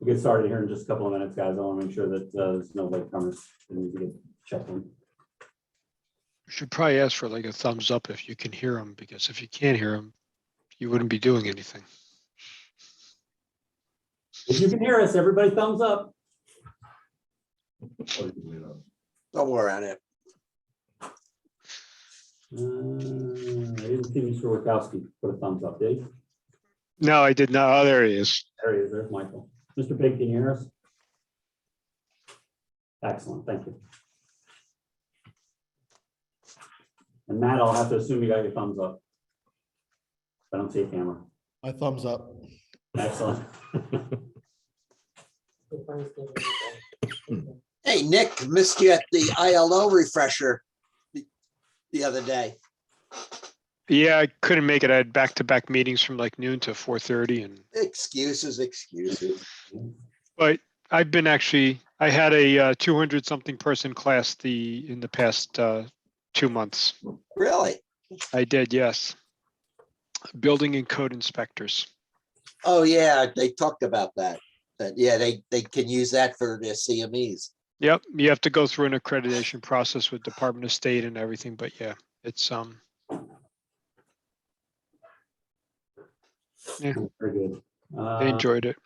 We'll get started here in just a couple of minutes, guys. I want to make sure that there's no latecomers that need to get checked in. You should probably ask for like a thumbs up if you can hear them, because if you can't hear them, you wouldn't be doing anything. If you can hear us, everybody thumbs up. Don't worry on it. I didn't see Mr. Wachowski put a thumbs up, did he? No, I did not. Oh, there he is. There he is. There's Michael. Mr. Big, can you hear us? Excellent. Thank you. And Matt, I'll have to assume you got your thumbs up. I don't see a camera. My thumbs up. Excellent. Hey, Nick, missed you at the ILO refresher the other day. Yeah, I couldn't make it. I had back-to-back meetings from like noon to 4:30, and Excuses. but I've been actually. I had a 200 something person class in the past 2 months. Really? I did, yes. Building and code inspectors. Oh, yeah, they talked about that. Yeah, they can use that for their CMEs. Yep, you have to go through an accreditation process with Department of State and everything, but yeah, it's yeah, Very good. I enjoyed it.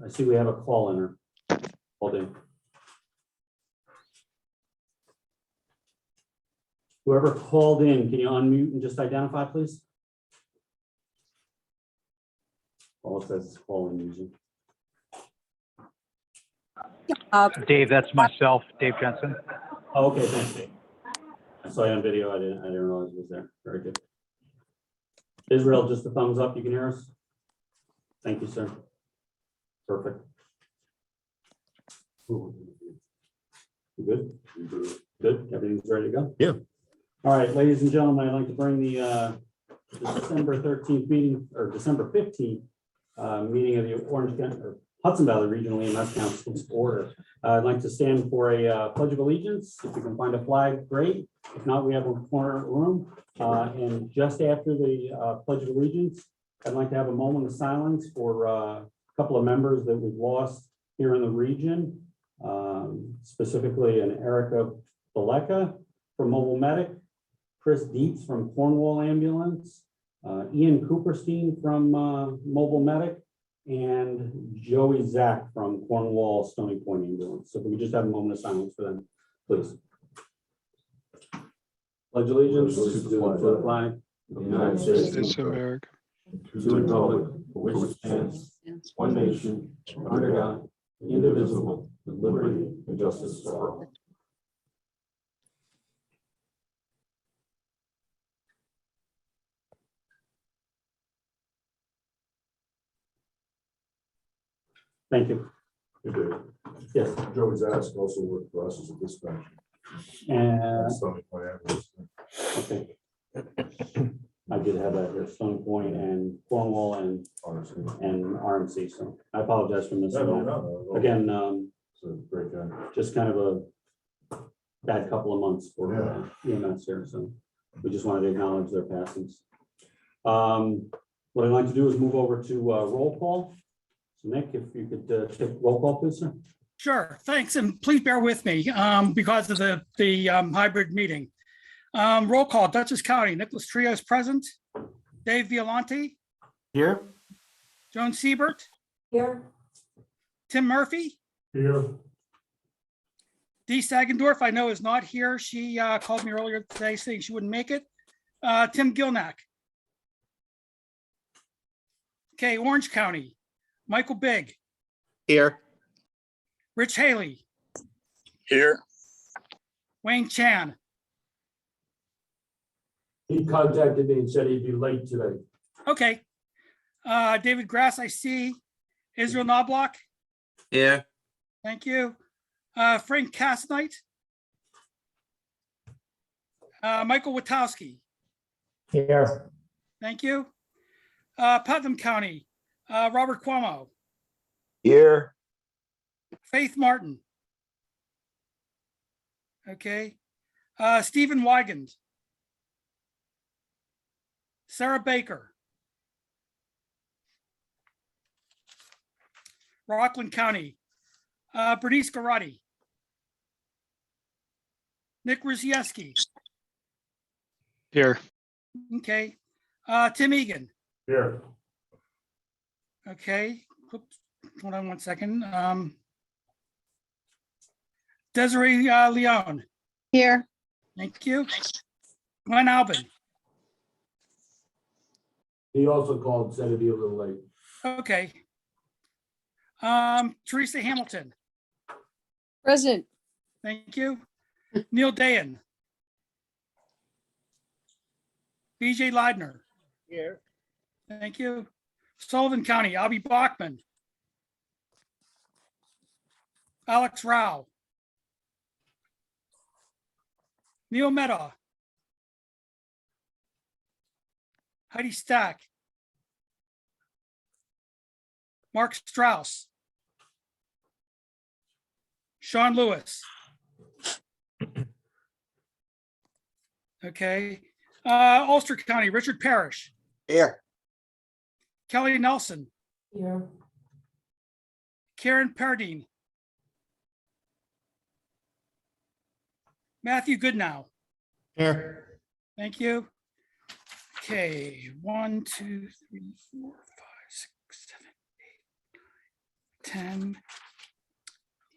I see we have a call in her. Hold in. Whoever called in, can you unmute and just identify, please? All it says is call in user. Dave, that's myself, Dave Jensen. Oh, okay, thanks, Dave. I saw you on video. I didn't realize it was there. Very good. Israel, just a thumbs up. You can hear us? Thank you, sir. Perfect. You good? Good. Everything's ready to go? Yeah. All right, ladies and gentlemen, I'd like to bring the December 13th meeting, or December 15th meeting of the Orange County or Hudson Valley Regional EMS Council to order. I'd like to stand for a pledge of allegiance. If you can find a flag, great. If not, we have a corner room. And just after the pledge of allegiance, I'd like to have a moment of silence for a couple of members that we've lost here in the region, specifically an Erica Baleka from Mobile Medic, Chris Dietz from Cornwall Ambulance, Ian Cooperstein from Mobile Medic, and Joey Zach from Cornwall Stony Point Ambulance. So if we could just have a moment of silence for them, please. Pledge allegiance to the flag of the United States It's America. to the republic for which it stands, one nation, under God, indivisible, with liberty and justice for all. Thank you. Yes. Joey's asked also worked for us as a dispatcher. And, Stony Point Ambulance. okay. I did have that here, Stony Point and Cornwall and Honestly. RMC, so I apologize for missing No, that. no. Again, It's a great guy. just kind of a bad couple of months for EMS here, so we just wanted to acknowledge their passings. What I'd like to do is move over to roll call. So Nick, if you could take roll call, please, sir. Sure, thanks, and please bear with me because of the hybrid meeting. Roll call, Dutchess County, Nicholas Trios present, Dave Violante, Here? Joan Siebert, Here. Tim Murphy, Here. Dee Sagendorf, I know is not here. She called me earlier today saying she wouldn't make it. Tim Gilnack. Okay, Orange County, Michael Big, Here. Rich Haley, Here. Wayne Chan, He contacted me and said he'd be late today. okay. David Grass, I see. Israel Knobloch, Here. thank you. Frank Casnight. Michael Witowski, Here. thank you. Putnam County, Robert Cuomo, Here. Faith Martin. Okay. Stephen Wygand. Sarah Baker. Rockland County, Bernice Garotti, Nick Ruzieski, Here. okay, Tim Egan, Here. okay, oops, hold on one second. Desiree Leone, Here. thank you. Glenn Albin, He also called, said it'd be a little late. okay. Teresa Hamilton, Present. thank you. Neil Dayan, BJ Leidner, Here. thank you. Sullivan County, Abby Bachman, Alex Rao, Neil Mehta, Heidi Stack, Mark Strauss, Sean Lewis. Okay. Ulster County, Richard Parrish, Here. Kelly Nelson, Here. Karen Pardine, Matthew Goodnow, Here. thank you. Okay, 1, 2, 3, 4, 5, 6, 7, 8, 9, 10,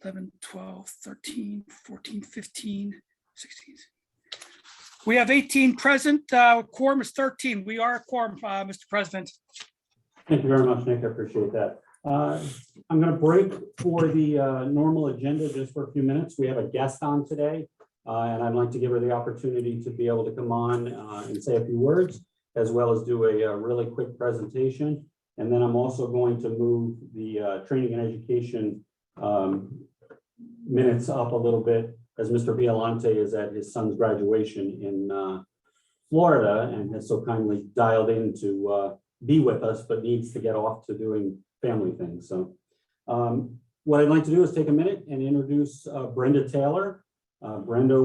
11, 12, 13, 14, 15, 16. We have 18 present. Quorum is 13. We are a quorum, Mr. President. Thank you very much, Nick. I appreciate that. I'm going to break for the normal agenda just for a few minutes. We have a guest on today, and I'd like to give her the opportunity to be able to come on and say a few words, as well as do a really quick presentation. And then I'm also going to move the training and education minutes up a little bit, as Mr. Violante is at his son's graduation in Florida and has so kindly dialed in to be with us, but needs to get off to doing family things. So what I'd like to do is take a minute and introduce Brenda Taylor. Brenda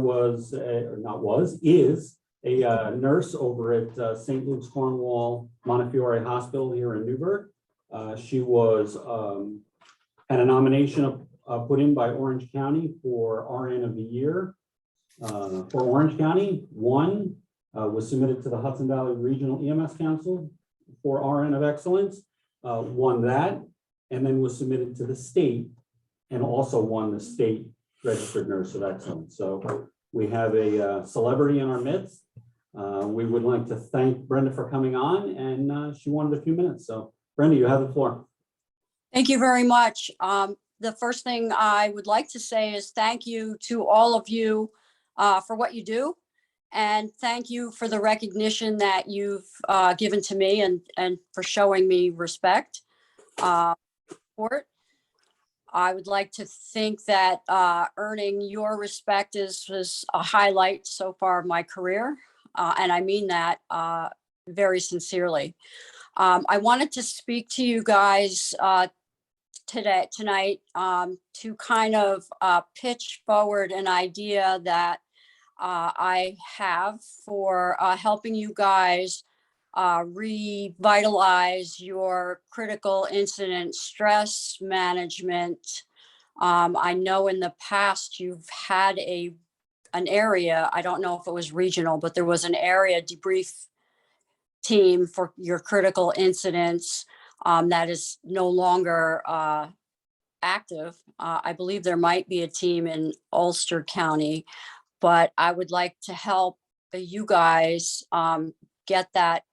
is a nurse over at St. Luke's Cornwall Montefiore Hospital here in Newburgh. She was had a nomination put in by Orange County for RN of the Year. For Orange County, one was submitted to the Hudson Valley Regional EMS Council for RN of Excellence, won that, and then was submitted to the state and also won the state Registered Nurse of Excellence. So we have a celebrity in our midst. We would like to thank Brenda for coming on, and she wanted a few minutes. So Brenda, you have the floor. Thank you very much. The first thing I would like to say is thank you to all of you for what you do. And thank you for the recognition that you've given to me and for showing me respect for it. I would like to think that earning your respect is a highlight so far of my career. And I mean that very sincerely. I wanted to speak to you guys tonight to kind of pitch forward an idea that I have for helping you guys revitalize your critical incident stress management. I know in the past you've had an area, I don't know if it was regional, but there was an area debrief team for your critical incidents that is no longer active. I believe there might be a team in Ulster County, but I would like to help you guys get that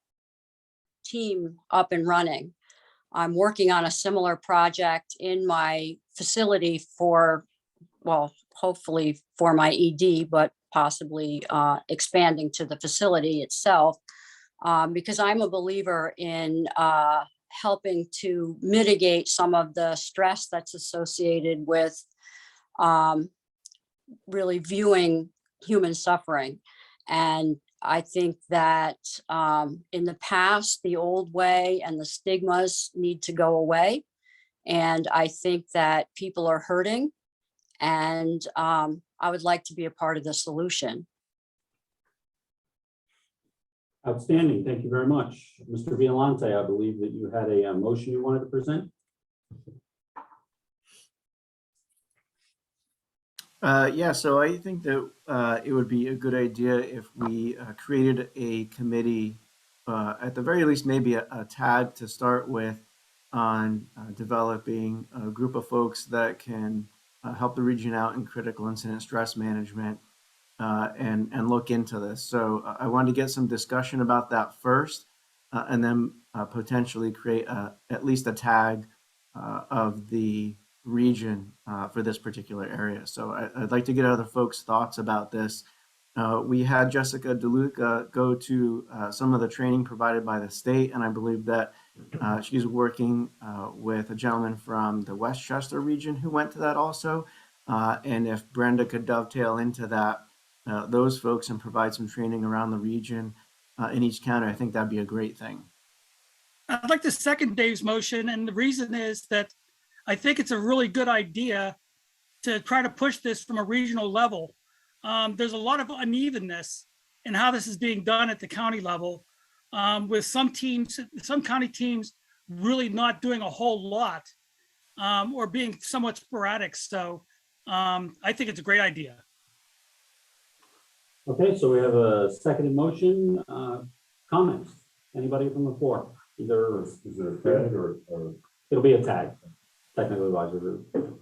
team up and running. I'm working on a similar project in my facility for, well, hopefully for my ED, but possibly expanding to the facility itself, because I'm a believer in helping to mitigate some of the stress that's associated with really viewing human suffering. And I think that in the past, the old way and the stigmas need to go away. And I think that people are hurting, and I would like to be a part of the solution. Outstanding. Thank you very much. Mr. Violante, I believe that you had a motion you wanted to present. Yeah, so I think that it would be a good idea if we created a committee, at the very least, maybe a tag to start with on developing a group of folks that can help the region out in critical incident stress management and look into this. So I wanted to get some discussion about that first, and then potentially create at least a tag of the region for this particular area. So I'd like to get other folks' thoughts about this. We had Jessica DeLuca go to some of the training provided by the state, and I believe that she's working with a gentleman from the Westchester region who went to that also. And if Brenda could dovetail into that, those folks and provide some training around the region in each county, I think that'd be a great thing. I'd like to second Dave's motion, and the reason is that I think it's a really good idea to try to push this from a regional level. There's a lot of unevenness in how this is being done at the county level, with some teams, some county teams really not doing a whole lot, or being somewhat sporadic. So I think it's a great idea. Okay, so we have a seconded motion. Comments? Anybody from the floor? Either, is it a tag or it'll be a tag, technical advisory group.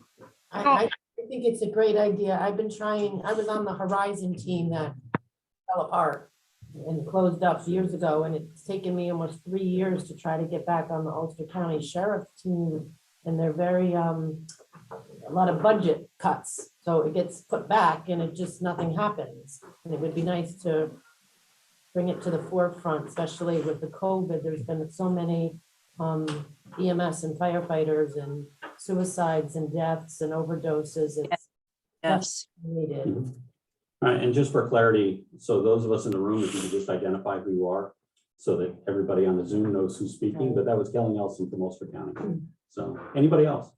I think it's a great idea. I've been trying, I was on the Horizon team that fell apart and closed up years ago, and it's taken me almost 3 years to try to get back on the Ulster County Sheriff team. And they're very, a lot of budget cuts. So it gets put back and it just, nothing happens. And it would be nice to bring it to the forefront, especially with the COVID. There's been so many EMS and firefighters and suicides and deaths and overdoses. It's Yes. needed. Mhm. All right, and just for clarity, so those of us in the room, if you could just identify who you are, so that everybody on the Zoom knows who's speaking, but that was Kelly Nelson from Ulster County. So anybody else?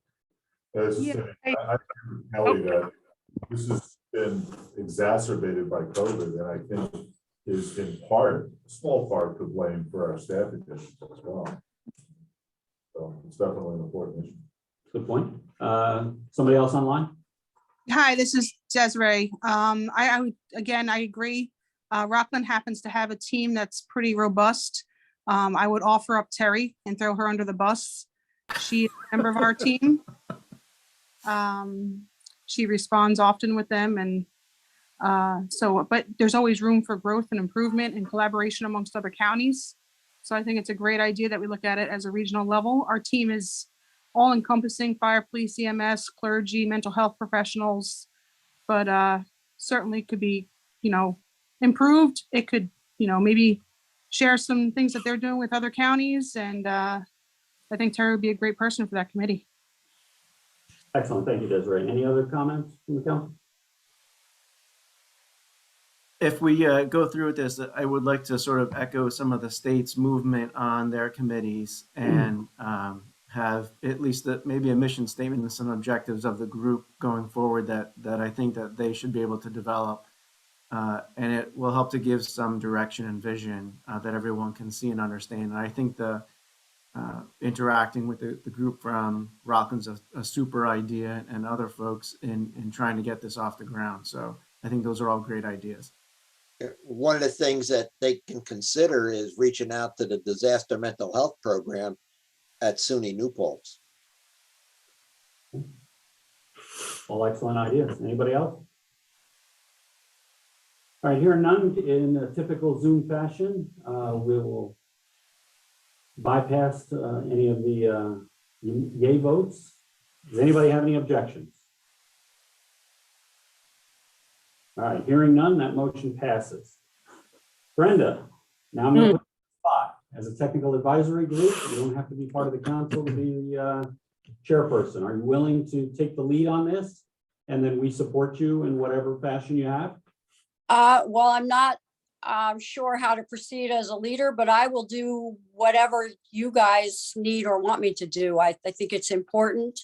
I Kelly, that this has been exacerbated by COVID, and I think is in part, a small part to blame for our staffing issues as well. So it's definitely an important issue. Good point. Somebody else online? Hi, this is Desiree. I would, again, I agree. Rockland happens to have a team that's pretty robust. I would offer up Terry and throw her under the bus. She's a member of our team. She responds often with them, and but there's always room for growth and improvement and collaboration amongst other counties. So I think it's a great idea that we look at it as a regional level. Our team is all encompassing: fire, police, EMS, clergy, mental health professionals, but certainly could be, improved. It could, maybe share some things that they're doing with other counties. And I think Terry would be a great person for that committee. Excellent. Thank you, Desiree. Any other comments from the council? If we go through with this, I would like to sort of echo some of the state's movement on their committees and have at least maybe a mission statement and some objectives of the group going forward that I think that they should be able to develop. And it will help to give some direction and vision that everyone can see and understand. And I think the interacting with the group from Rockland's a super idea, and other folks in trying to get this off the ground. So I think those are all great ideas. One of the things that they can consider is reaching out to the disaster mental health program at SUNY New Paltz. All excellent ideas. Anybody else? All right, hearing none, in a typical Zoom fashion, we will bypass any of the yay votes. Does anybody have any objections? All right, hearing none, that motion passes. Brenda, now I'm going to put you on the spot. As a technical advisory group, you don't have to be part of the council to be the chairperson. Are you willing to take the lead on this? And then we support you in whatever fashion you have? Well, I'm not sure how to proceed as a leader, but I will do whatever you guys need or want me to do. I think it's important.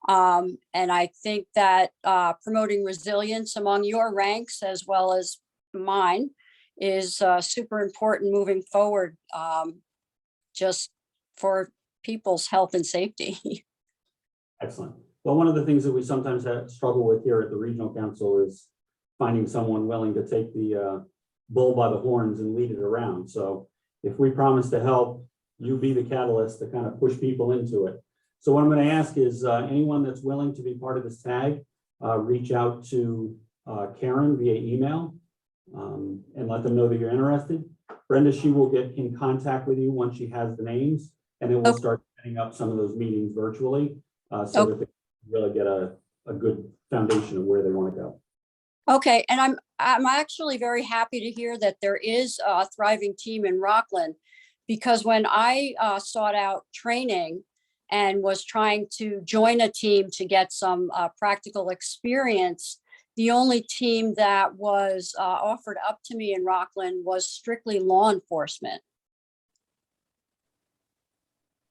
And I think that promoting resilience among your ranks as well as mine is super important moving forward, just for people's health and safety. Excellent. Well, one of the things that we sometimes struggle with here at the regional council is finding someone willing to take the bull by the horns and lead it around. So if we promise to help, you be the catalyst to kind of push people into it. So what I'm going to ask is anyone that's willing to be part of this tag, reach out to Karen via email and let them know that you're interested. Brenda, she will get in contact with you once she has the names, and then we'll start setting up some of those meetings virtually so that they really get a good foundation of where they want to go. Okay, and I'm actually very happy to hear that there is a thriving team in Rockland, because when I sought out training and was trying to join a team to get some practical experience, the only team that was offered up to me in Rockland was strictly law enforcement.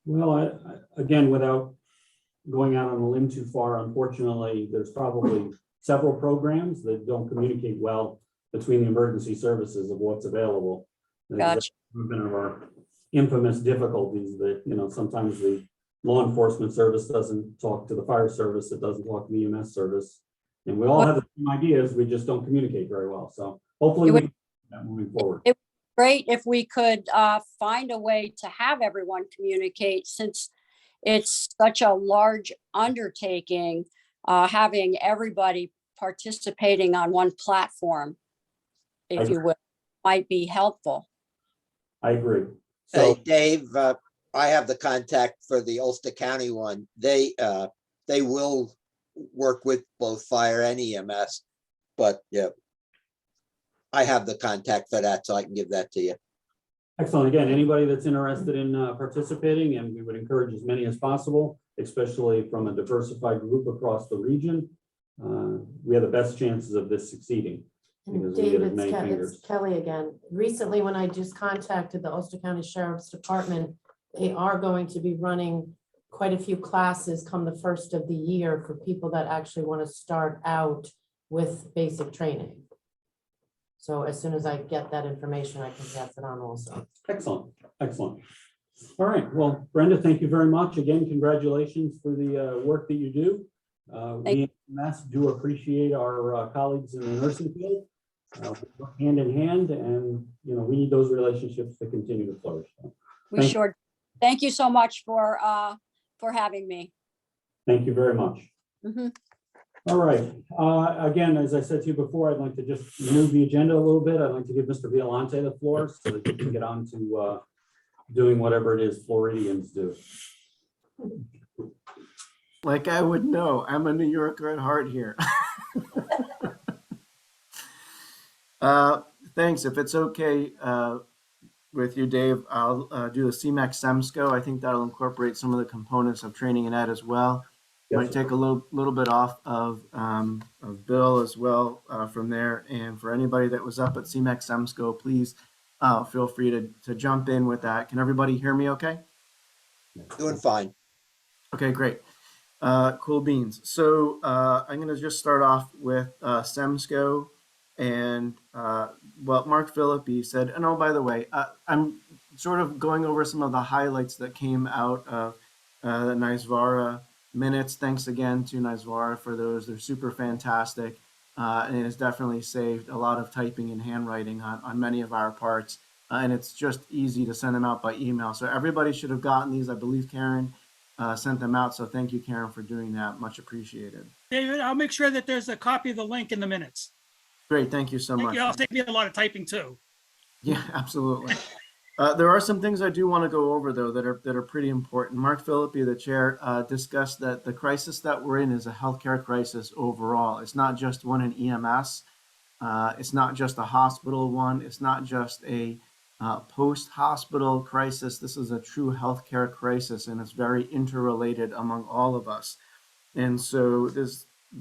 Well, again, without going out on a limb too far, unfortunately, there's probably several programs that don't communicate well between the emergency services of what's available. Gotcha. One of our infamous difficulties that, you know, sometimes the law enforcement service doesn't talk to the fire service, it doesn't talk to the EMS service. And we all have the same ideas, we just don't communicate very well. So hopefully we can do that moving forward. It would be great if we could find a way to have everyone communicate, since it's such a large undertaking, having everybody participating on one platform, if you will, might be helpful. I agree. Hey, So, Dave, I have the contact for the Ulster County one. They will work with both fire and EMS, but yeah, I have the contact for that, so I can give that to you. excellent. Again, anybody that's interested in participating, and we would encourage as many as possible, especially from a diversified group across the region, we have the best chances of this succeeding. Because we get as David, many it's fingers. Kelly again. Recently, when I just contacted the Ulster County Sheriff's Department, they are going to be running quite a few classes come the first of the year for people that actually want to start out with basic training. So as soon as I get that information, I can pass it on also. Excellent, excellent. All right, well, Brenda, thank you very much. Again, congratulations for the work that you do. We in MS do appreciate our colleagues in the nursing field. We work hand in hand, and you know, we need those relationships to continue to flourish. So, We sure. Thank you so much for having me. thank you very much. Mhm. All right. Again, as I said to you before, I'd like to just move the agenda a little bit. I'd like to give Mr. Violante the floor so that he can get on to doing whatever it is Floridians do. Like I would know, I'm a New Yorker at heart here. Thanks. If it's okay with you, Dave, I'll do a CMAC SEMSCO. I think that'll incorporate some of the components of training and ed as well. Yes, Might take a little bit off of Bill as well from there. And for anybody that was up at CMAC SEMSCO, please feel free to jump in with that. Can everybody hear me okay? Doing fine. Okay, great. Cool beans. So I'm going to just start off with SEMSCO. And what Mark Philippi said, and oh, by the way, I'm sort of going over some of the highlights that came out of the NYSVARA minutes. Thanks again to NYSVARA for those. They're super fantastic. And it has definitely saved a lot of typing and handwriting on many of our parts. And it's just easy to send them out by email. So everybody should have gotten these. I believe Karen sent them out. So thank you, Karen, for doing that. Much appreciated. David, I'll make sure that there's a copy of the link in the minutes. Great. Thank you so much. It'll take me a lot of typing too. Yeah, absolutely. There are some things I do want to go over, though, that are pretty important. Mark Philippi, the chair, discussed that the crisis that we're in is a healthcare crisis overall. It's not just one in EMS. It's not just a hospital one. It's not just a post-hospital crisis. This is a true healthcare crisis, and it's very interrelated among all of us. And so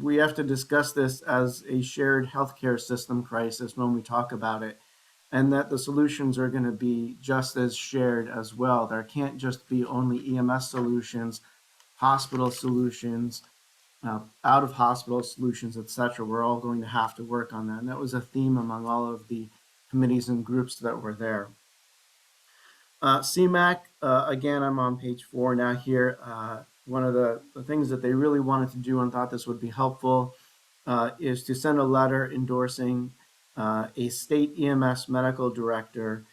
we have to discuss this as a shared healthcare system crisis when we talk about it, and that the solutions are going to be just as shared as well. There can't just be only EMS solutions, hospital solutions, out of hospital solutions, etc. We're all going to have to work on that. And that was a theme among all of the committees and groups that were there. CMAC, again, I'm on page 4 now here. one of the things that they really wanted to do and thought this would be helpful is to send a letter endorsing a state EMS medical director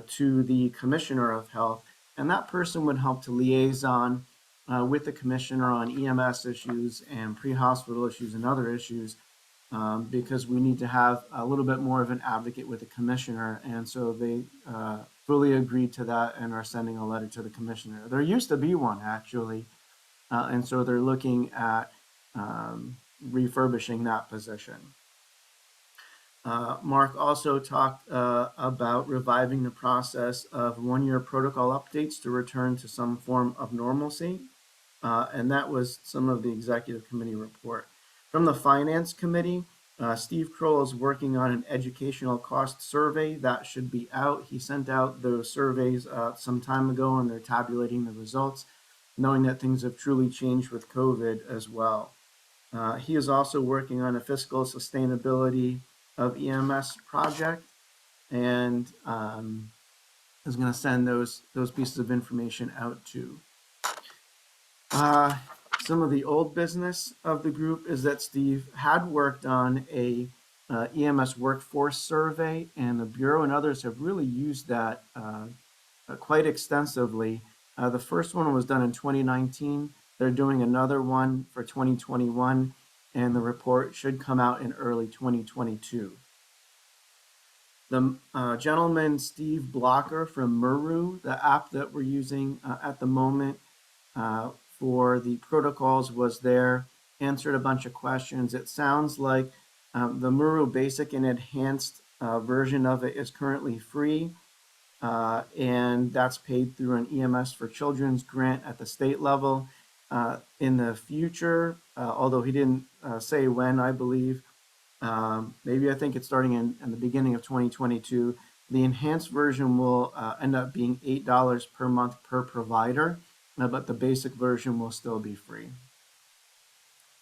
to the Commissioner of Health. And that person would help to liaison with the Commissioner on EMS issues and pre-hospital issues and other issues, because we need to have a little bit more of an advocate with the Commissioner. And so they fully agreed to that and are sending a letter to the Commissioner. There used to be one, actually. And so they're looking at refurbishing that position. Mark also talked about reviving the process of one-year protocol updates to return to some form of normalcy. And that was some of the executive committee report. From the finance committee, Steve Kroll is working on an educational cost survey that should be out. He sent out those surveys some time ago, and they're tabulating the results, knowing that things have truly changed with COVID as well. He is also working on a fiscal sustainability of EMS project, and is going to send those pieces of information out too. Some of the old business of the group is that Steve had worked on a EMS workforce survey, and the Bureau and others have really used that quite extensively. The first one was done in 2019. They're doing another one for 2021, and the report should come out in early 2022. The gentleman, Steve Blocker from Muru, the app that we're using at the moment for the protocols, was there, answered a bunch of questions. It sounds like the Muru basic and enhanced version of it is currently free. And that's paid through an EMS for Children's grant at the state level. In the future, although he didn't say when, I believe, maybe I think it's starting in the beginning of 2022, the enhanced version will end up being $8 per month per provider, but the basic version will still be free.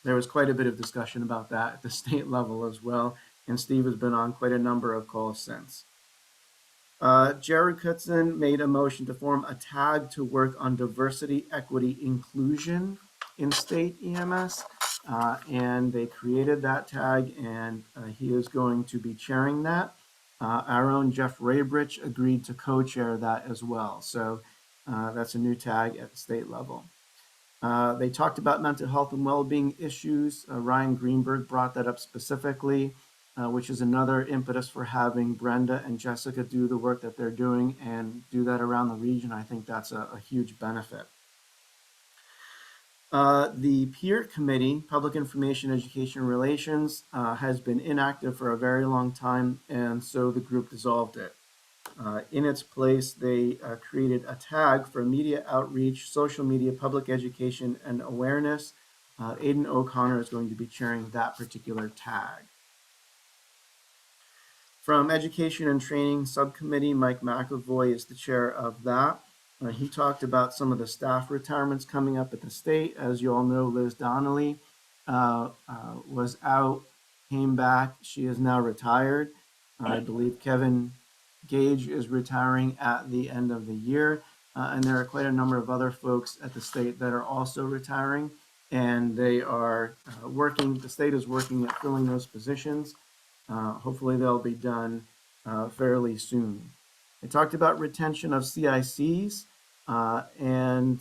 There was quite a bit of discussion about that at the state level as well, and Steve has been on quite a number of calls since. Jared Kutzen made a motion to form a tag to work on diversity, equity, inclusion in state EMS, and they created that tag, and he is going to be chairing that. Our own Jeff Raybridge agreed to co-chair that as well, so that's a new tag at the state level. They talked about mental health and well-being issues. Ryan Greenberg brought that up specifically, which is another impetus for having Brenda and Jessica do the work that they're doing and do that around the region. I think that's a huge benefit. The peer committee, Public Information Education Relations, has been inactive for a very long time, and so the group dissolved it. In its place, they created a tag for media outreach, social media, public education, and awareness. Aidan O'Connor is going to be chairing that particular tag. From Education and Training Subcommittee, Mike McAvoy is the chair of that. He talked about some of the staff retirements coming up at the state. As you all know, Liz Donnelly was out, came back. She is now retired. I believe Kevin Gage is retiring at the end of the year. And there are quite a number of other folks at the state that are also retiring. And they are the state is working at filling those positions. Hopefully they'll be done fairly soon. I talked about retention of CICs, and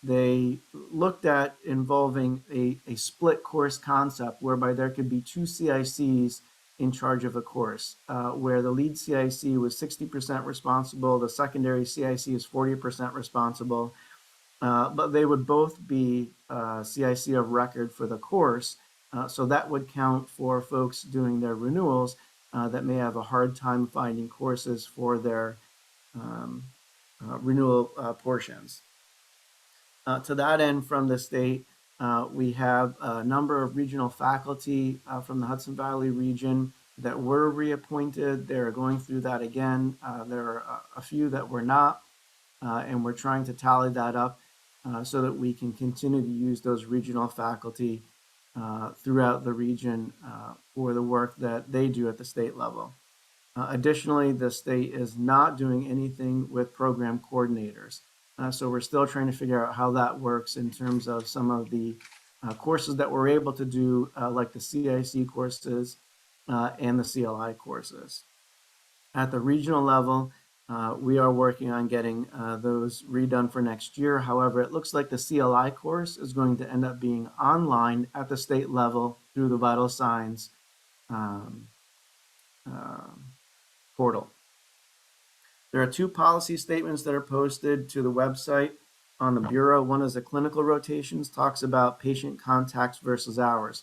they looked at involving a split course concept whereby there could be two CICs in charge of a course, where the lead CIC was 60% responsible, the secondary CIC is 40% responsible, but they would both be CIC of record for the course. So that would count for folks doing their renewals that may have a hard time finding courses for their renewal portions. To that end, from the state, we have a number of regional faculty from the Hudson Valley region that were reappointed. They're going through that again. There are a few that were not, and we're trying to tally that up so that we can continue to use those regional faculty throughout the region for the work that they do at the state level. Additionally, the state is not doing anything with program coordinators. So we're still trying to figure out how that works in terms of some of the courses that we're able to do, like the CIC courses and the CLI courses. At the regional level, we are working on getting those redone for next year. However, it looks like the CLI course is going to end up being online at the state level through the Vital Signs um, portal. There are 2 policy statements that are posted to the website on the Bureau. One is the clinical rotations, talks about patient contacts versus hours.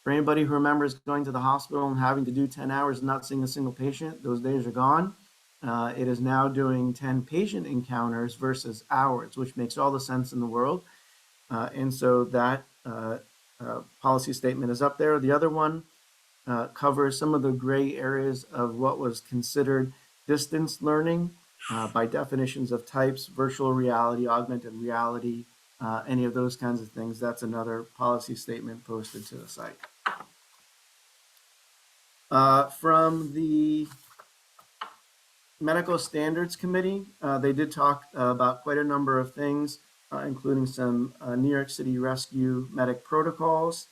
For anybody who remembers going to the hospital and having to do 10 hours and not seeing a single patient, those days are gone. It is now doing 10 patient encounters versus hours, which makes all the sense in the world. And so that policy statement is up there. The other one covers some of the gray areas of what was considered distance learning by definitions of types, virtual reality, augmented reality, any of those kinds of things. That's another policy statement posted to the site. From the Medical Standards Committee, they did talk about quite a number of things, including some New York City rescue medic protocols.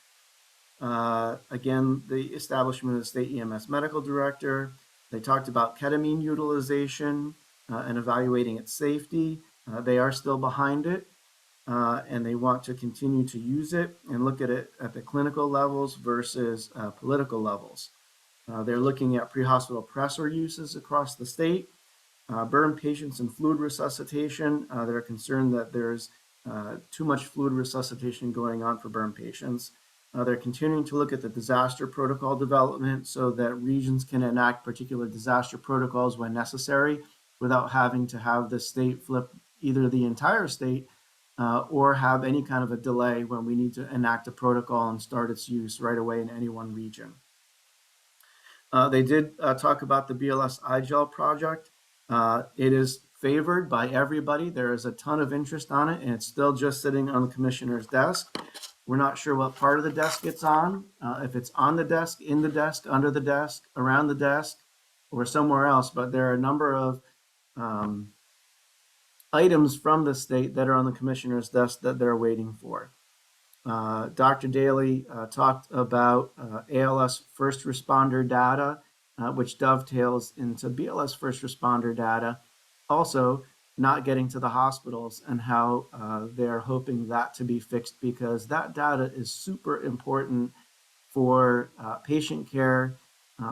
Again, the establishment of the state EMS medical director. They talked about ketamine utilization and evaluating its safety. They are still behind it, and they want to continue to use it and look at it at the clinical levels versus political levels. They're looking at pre-hospital pressor uses across the state. Burn patients in fluid resuscitation. They're concerned that there's too much fluid resuscitation going on for burn patients. They're continuing to look at the disaster protocol development so that regions can enact particular disaster protocols when necessary without having to have the state flip either the entire state or have any kind of a delay when we need to enact a protocol and start its use right away in any one region. They did talk about the BLS iGel project. It is favored by everybody. There is a ton of interest on it, and it's still just sitting on the commissioner's desk. We're not sure what part of the desk it's on, if it's on the desk, in the desk, under the desk, around the desk, or somewhere else, but there are a number of items from the state that are on the commissioner's desk that they're waiting for. Dr. Daly talked about ALS first responder data, which dovetails into BLS first responder data. Also, not getting to the hospitals and how they're hoping that to be fixed, because that data is super important for patient care,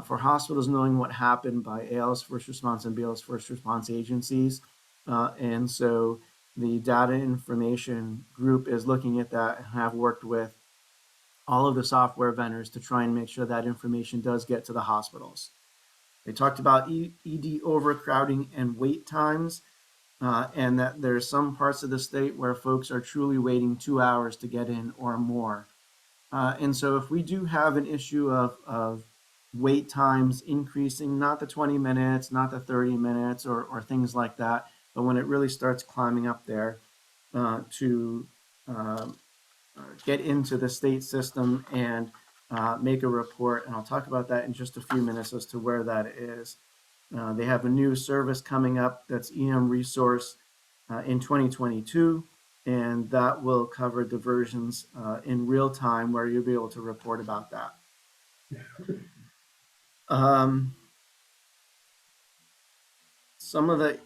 for hospitals knowing what happened by ALS first response and BLS first response agencies. And so the data information group is looking at that and have worked with all of the software vendors to try and make sure that information does get to the hospitals. They talked about ED overcrowding and wait times, and that there's some parts of the state where folks are truly waiting 2 hours to get in or more. And so if we do have an issue of wait times increasing, not the 20 minutes, not the 30 minutes or things like that, but when it really starts climbing up there to get into the state system and make a report. And I'll talk about that in just a few minutes as to where that is. They have a new service coming up that's EM Resource in 2022, and that will cover diversions in real time where you'll be able to report about that. Some of the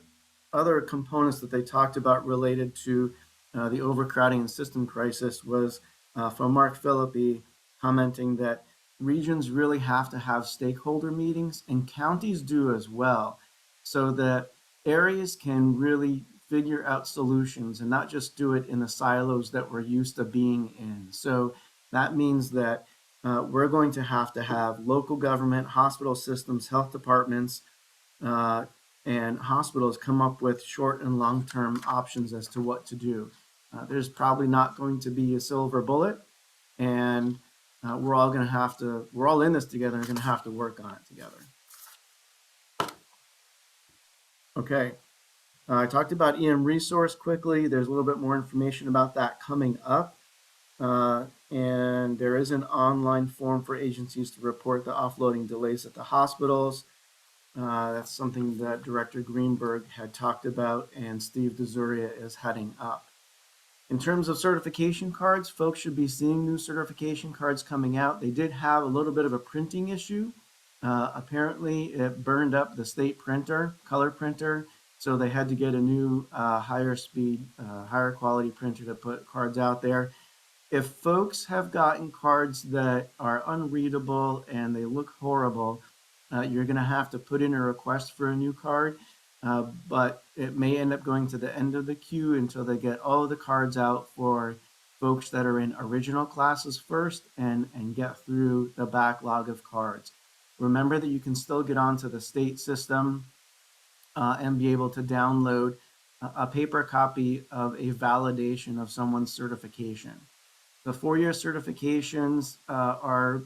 other components that they talked about related to the overcrowding and system crisis was from Mark Philippi commenting that regions really have to have stakeholder meetings, and counties do as well, so that areas can really figure out solutions and not just do it in the silos that we're used to being in. So that means that we're going to have local government, hospital systems, health departments, and hospitals come up with short and long-term options as to what to do. There's probably not going to be a silver bullet, and we're all in this together and going to have to work on it together. Okay, I talked about EM Resource quickly. There's a little bit more information about that coming up. And there is an online form for agencies to report the offloading delays at the hospitals. That's something that Director Greenberg had talked about and Steve DeZuria is heading up. In terms of certification cards, folks should be seeing new certification cards coming out. They did have a little bit of a printing issue. Apparently, it burned up the state printer, color printer, so they had to get a new higher speed, higher quality printer to put cards out there. If folks have gotten cards that are unreadable and they look horrible, you're going to have to put in a request for a new card. But it may end up going to the end of the queue until they get all of the cards out for folks that are in original classes first and get through the backlog of cards. Remember that you can still get onto the state system and be able to download a paper copy of a validation of someone's certification. The 4-year certifications are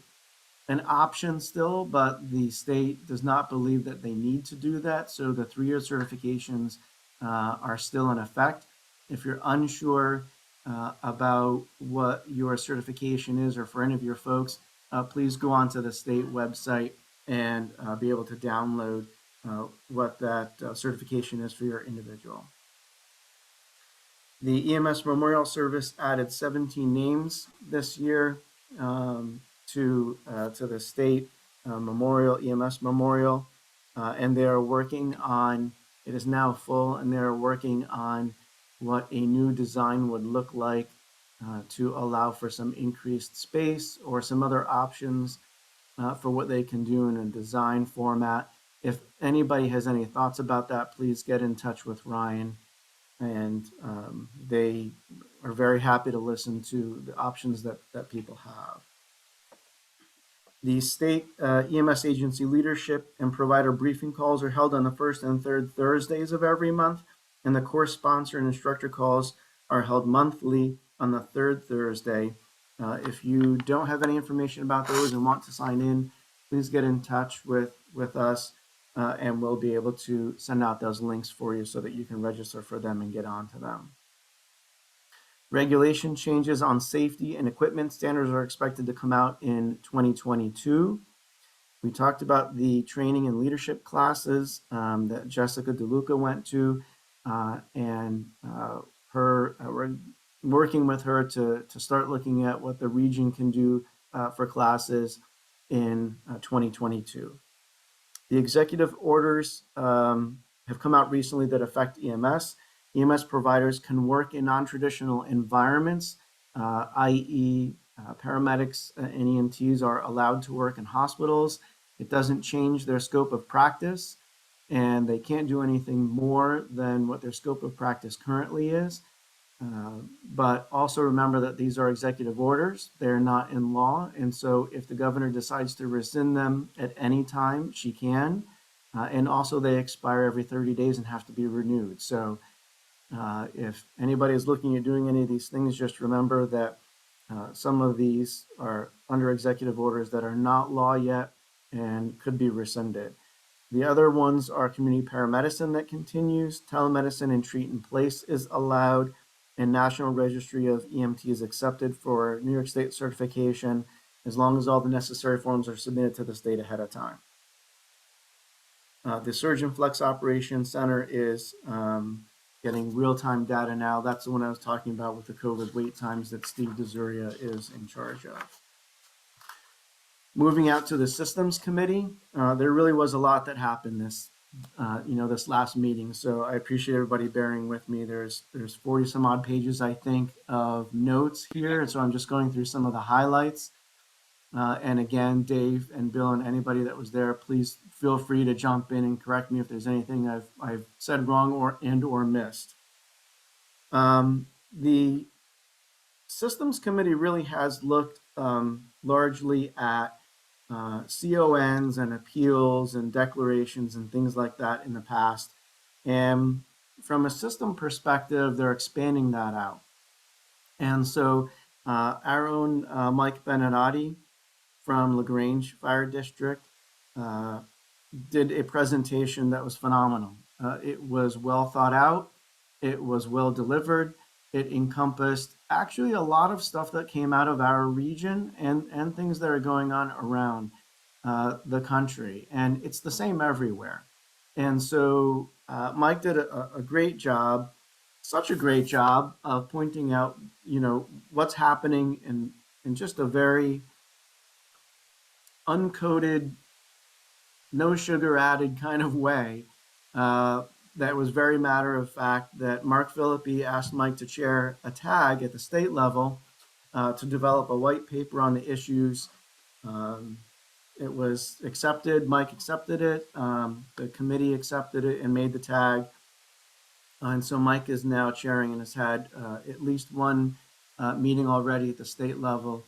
an option still, but the state does not believe that they need to do that. So the 3-year certifications are still in effect. If you're unsure about what your certification is, or for any of your folks, please go onto the state website and be able to download what that certification is for your individual. The EMS Memorial Service added 17 names this year to the state memorial, EMS Memorial, and they are working on, it is now full, and they're working on what a new design would look like to allow for some increased space or some other options for what they can do in a design format. If anybody has any thoughts about that, please get in touch with Ryan. And they are very happy to listen to the options that people have. The state EMS agency leadership and provider briefing calls are held on the first and third Thursdays of every month, and the course sponsor and instructor calls are held monthly on the third Thursday. If you don't have any information about those and want to sign in, please get in touch with us. And we'll be able to send out those links for you so that you can register for them and get onto them. Regulation changes on safety and equipment standards are expected to come out in 2022. We talked about the training and leadership classes that Jessica DeLuca went to, and we're working with her to start looking at what the region can do for classes in 2022. The executive orders have come out recently that affect EMS. EMS providers can work in non-traditional environments, i.e. Paramedics and EMTs are allowed to work in hospitals. It doesn't change their scope of practice, and they can't do anything more than what their scope of practice currently is. But also remember that these are executive orders. They're not in law. And so if the governor decides to rescind them at any time, she can. And also they expire every 30 days and have to be renewed. So if anybody is looking at doing any of these things, just remember that some of these are under executive orders that are not law yet and could be rescinded. The other ones are community paramedicine that continues, telemedicine and treat in place is allowed, and National Registry of EMT is accepted for New York State certification as long as all the necessary forms are submitted to the state ahead of time. The Surgeon Flex Operations Center is getting real-time data now. That's the one I was talking about with the COVID wait times that Steve DeZuria is in charge of. Moving out to the Systems Committee, there really was a lot that happened this last meeting. So I appreciate everybody bearing with me. There's 40 some odd pages, I think, of notes here. And so I'm just going through some of the highlights. And again, Dave and Bill and anybody that was there, please feel free to jump in and correct me if there's anything I've said wrong or missed. The Systems Committee really has looked largely at CONs and appeals and declarations and things like that in the past. And from a system perspective, they're expanding that out. And so our own Mike Beninati from LaGrange Fire District did a presentation that was phenomenal. It was well thought out. It was well delivered. It encompassed actually a lot of stuff that came out of our region and things that are going on around. the country, and it's the same everywhere. And so Mike did a great job, such a great job of pointing out, what's happening in just a very uncoded, no sugar added kind of way. That was very matter of fact that Mark Philippi asked Mike to chair a tag at the state level to develop a white paper on the issues. It was accepted. Mike accepted it. The committee accepted it and made the tag. And so Mike is now chairing and has had at least one meeting already at the state level,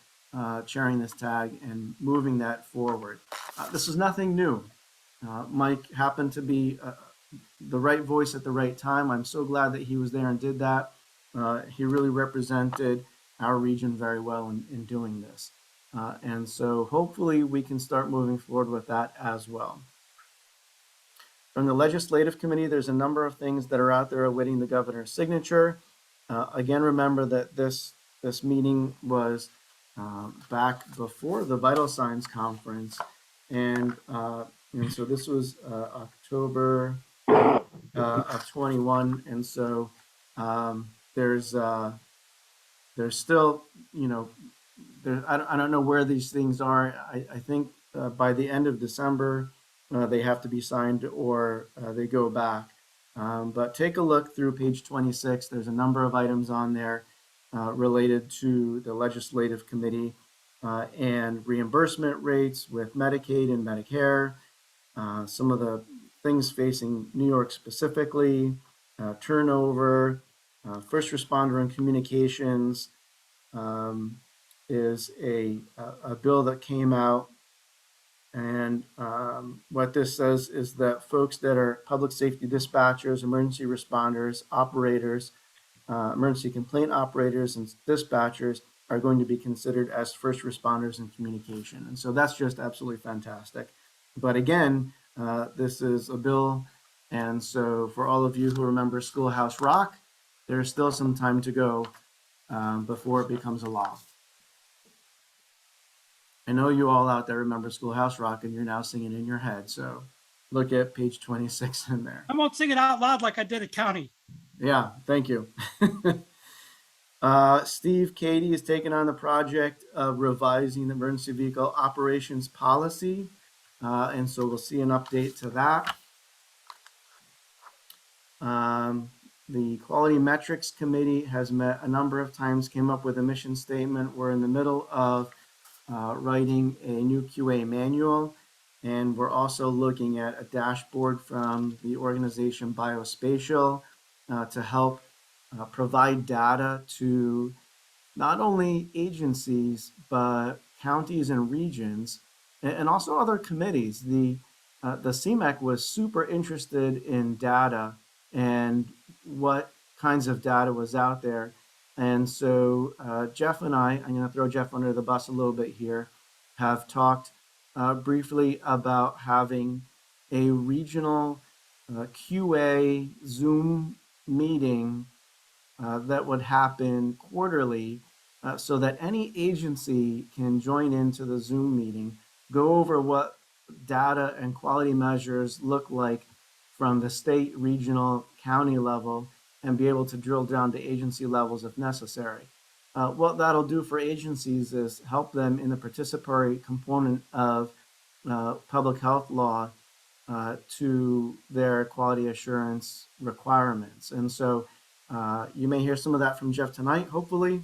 chairing this tag and moving that forward. This is nothing new. Mike happened to be the right voice at the right time. I'm so glad that he was there and did that. He really represented our region very well in doing this. And so hopefully we can start moving forward with that as well. From the Legislative Committee, there's a number of things that are out there awaiting the governor's signature. Again, remember that this meeting was back before the Vital Signs Conference. And so this was October of 21. And so there's still, I don't know where these things are. I think by the end of December, they have to be signed or they go back. But take a look through page 26. There's a number of items on there related to the Legislative Committee and reimbursement rates with Medicaid and Medicare, some of the things facing New York specifically, turnover, first responder and communications, is a bill that came out. And what this says is that folks that are public safety dispatchers, emergency responders, operators, emergency complaint operators, and dispatchers are going to be considered as first responders in communication. And so that's just absolutely fantastic. But again, this is a bill. And so for all of you who remember Schoolhouse Rock, there's still some time to go before it becomes a law. I know you all out there remember Schoolhouse Rock and you're now singing in your head. So look at page 26 in there. I won't sing it out loud like I did at county. Yeah, thank you. Steve Cady is taking on the project of revising the emergency vehicle operations policy. And so we'll see an update to that. The Quality Metrics Committee has met a number of times, came up with a mission statement. We're in the middle of writing a new QA manual, and we're also looking at a dashboard from the organization Biospatial to help provide data to not only agencies, but counties and regions, and also other committees. The CMEC was super interested in data and what kinds of data was out there. And so Jeff and I'm going to throw Jeff under the bus a little bit here, have talked briefly about having a regional QA Zoom meeting that would happen quarterly so that any agency can join into the Zoom meeting, go over what data and quality measures look like from the state, regional, county level, and be able to drill down to agency levels if necessary. What that'll do for agencies is help them in the participatory component of public health law to their quality assurance requirements. And so you may hear some of that from Jeff tonight, hopefully,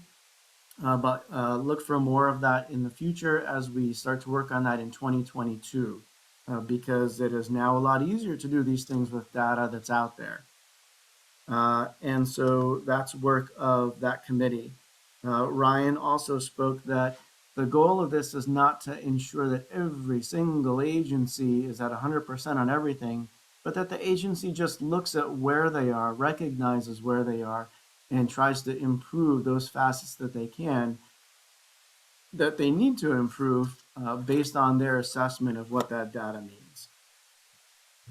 but look for more of that in the future as we start to work on that in 2022, because it is now a lot easier to do these things with data that's out there. And so that's work of that committee. Ryan also spoke that the goal of this is not to ensure that every single agency is at 100% on everything, but that the agency just looks at where they are, recognizes where they are, and tries to improve those facets that they can, that they need to improve based on their assessment of what that data means.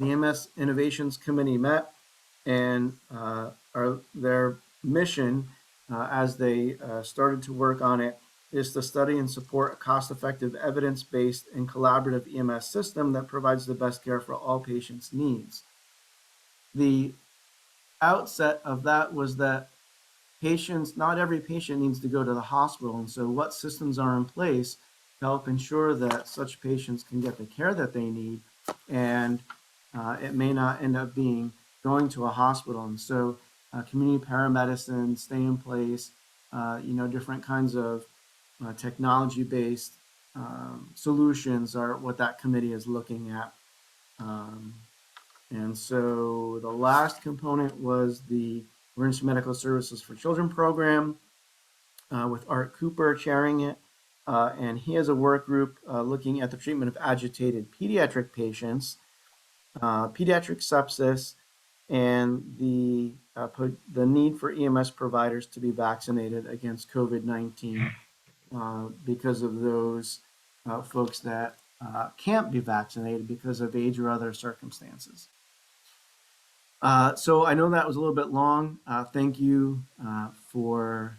The MS Innovations Committee met, and their mission as they started to work on it is to study and support a cost-effective, evidence-based, and collaborative EMS system that provides the best care for all patients' needs. The outset of that was that patients, not every patient needs to go to the hospital, and so what systems are in place to help ensure that such patients can get the care that they need, and it may not end up being going to a hospital. And so community paramedicine, stay in place, different kinds of technology-based solutions are what that committee is looking at. And so the last component was the Emergency Medical Services for Children program with Art Cooper chairing it. And he has a work group looking at the treatment of agitated pediatric patients, pediatric sepsis, and the need for EMS providers to be vaccinated against COVID-19 because of those folks that can't be vaccinated because of age or other circumstances. So I know that was a little bit long. Thank you for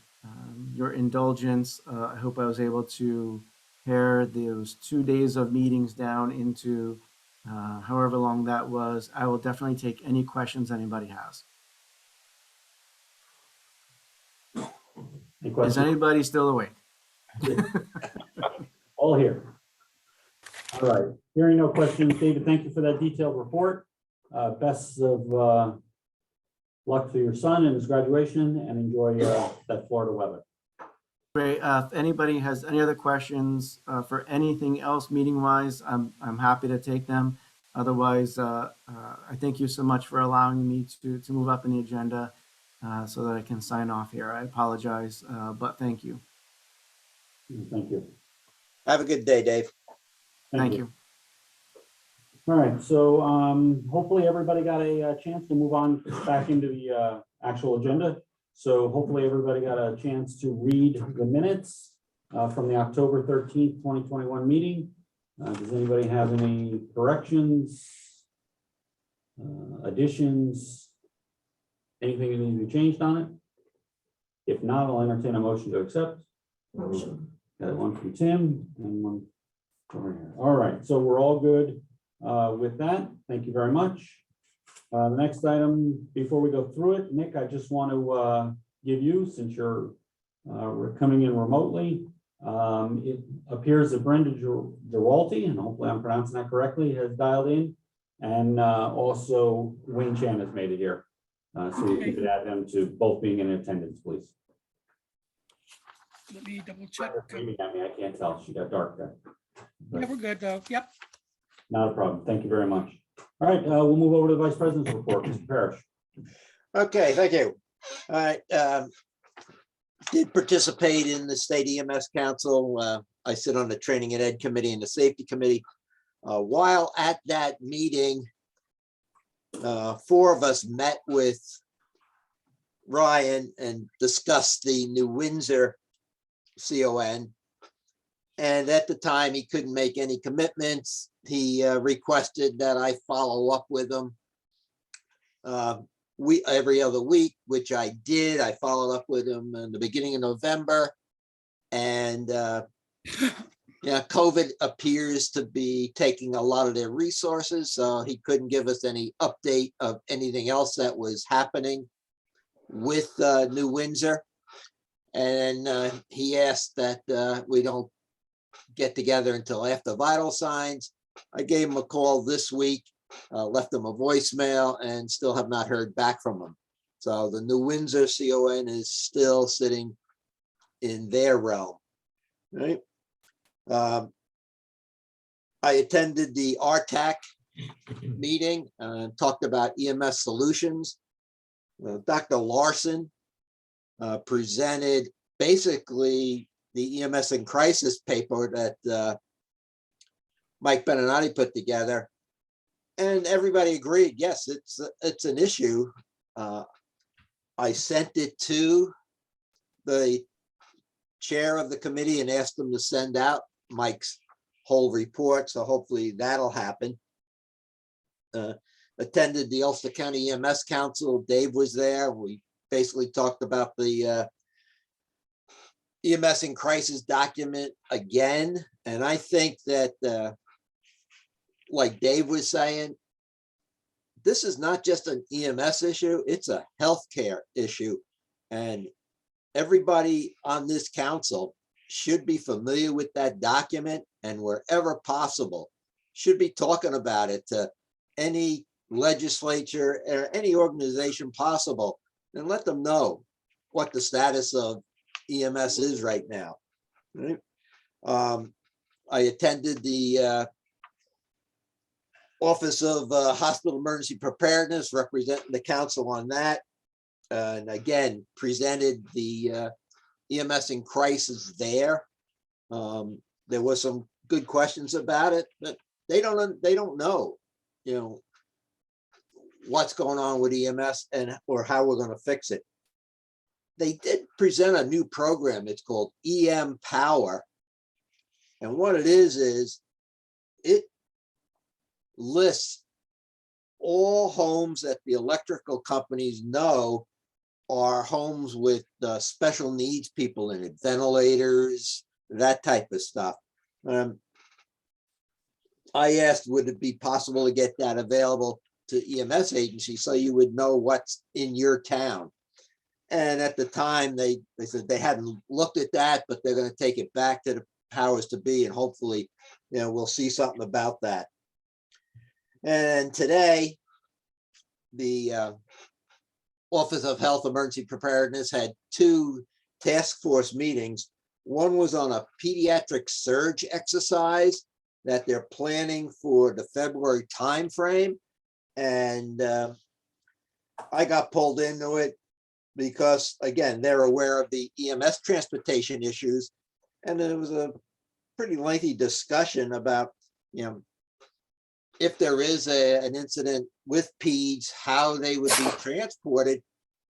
your indulgence. I hope I was able to pare those 2 days of meetings down into however long that was. I will definitely take any questions anybody has. Any questions? Is anybody still awake? All here. All right, hearing no questions, David, thank you for that detailed report. Best of luck to your son and his graduation, and enjoy that Florida weather. Great. If anybody has any other questions for anything else meeting-wise, I'm happy to take them. Otherwise, I thank you so much for allowing me to move up in the agenda so that I can sign off here. I apologize, but thank you. Thank you. Have a good day, Dave. Thank you. All right, so hopefully everybody got a chance to move on back into the actual agenda. So hopefully everybody got a chance to read the minutes from the October 13th, 2021 meeting. Does anybody have any corrections, additions, anything that needs to be changed on it? If not, I'll entertain a motion to accept. Motion. Got one from Tim and one over here. All right, so we're all good with that. Thank you very much. The next item, before we go through it, Nick, I just want to give you, since you're coming in remotely, it appears that Brenda Giralti, and hopefully I'm pronouncing that correctly, has dialed in, and also Wayne Chan has made it here. So if you could add them to both being in attendance, please. Let me double check. Maybe, I can't tell. She got dark there. Yeah, we're good though. Yep. Not a problem. Thank you very much. All right, we'll move over to the Vice President's report, Mr. Parrish. Okay, thank you. All right. Did participate in the State EMS Council. I sit on the Training and Ed Committee and the Safety Committee. While at that meeting, 4 of us met with Ryan and discussed the New Windsor CON. And at the time, he couldn't make any commitments. He requested that I follow up with him every other week, which I did. I followed up with him in the beginning of November. And COVID appears to be taking a lot of their resources, so he couldn't give us any update of anything else that was happening with New Windsor. And he asked that we don't get together until after vital signs. I gave him a call this week, left him a voicemail, and still have not heard back from him. So the New Windsor CON is still sitting in their realm, right? I attended the RTAC meeting and talked about EMS solutions. Dr. Larson presented basically the EMS in crisis paper that Mike Beninati put together, and everybody agreed, yes, it's an issue. I sent it to the chair of the committee and asked them to send out Mike's whole report, so hopefully that'll happen. Attended the Ulster County EMS Council. Dave was there. We basically talked about the EMS in crisis document again. And I think that, like Dave was saying, this is not just an EMS issue, it's a healthcare issue. And everybody on this council should be familiar with that document, and wherever possible, should be talking about it to any legislature or any organization possible, and let them know what the status of EMS is right now. Right? I attended the Office of Hospital Emergency Preparedness, representing the council on that. And again, presented the EMS in crisis there. There was some good questions about it, but they don't know, you know, what's going on with EMS and or how we're going to fix it. They did present a new program. It's called EM Power. And what it is it lists all homes that the electrical companies know are homes with special needs people in it, ventilators, that type of stuff. I asked, would it be possible to get that available to EMS agencies so you would know what's in your town? And at the time, they said they hadn't looked at that, but they're going to take it back to the powers to be, and hopefully, you know, we'll see something about that. And today, the Office of Health Emergency Preparedness had 2 task force meetings. One was on a pediatric surge exercise that they're planning for the February timeframe. And I got pulled into it because, again, they're aware of the EMS transportation issues. And there was a pretty lengthy discussion about, you know, if there is an incident with peds, how they would be transported.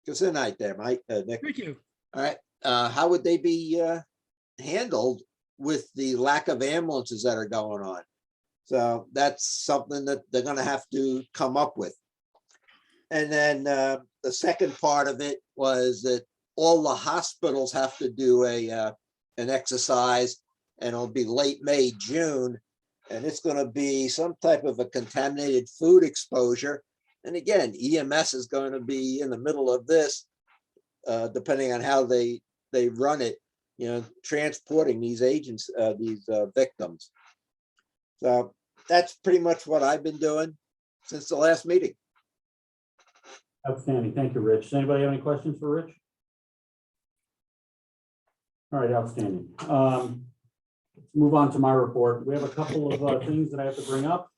Because they're not there, Mike. Nick. Thank you. All right. How would they be handled with the lack of ambulances that are going on? So that's something that they're going to have to come up with. And then the second part of it was that all the hospitals have to do an exercise, and it'll be late May, June. And it's going to be some type of a contaminated food exposure. And again, EMS is going to be in the middle of this, depending on how they run it, you know, transporting these agents, these victims. So that's pretty much what I've been doing since the last meeting. Outstanding. Thank you, Rich. Does anybody have any questions for Rich? All right, outstanding. Let's move on to my report. We have a couple of things that I have to bring up.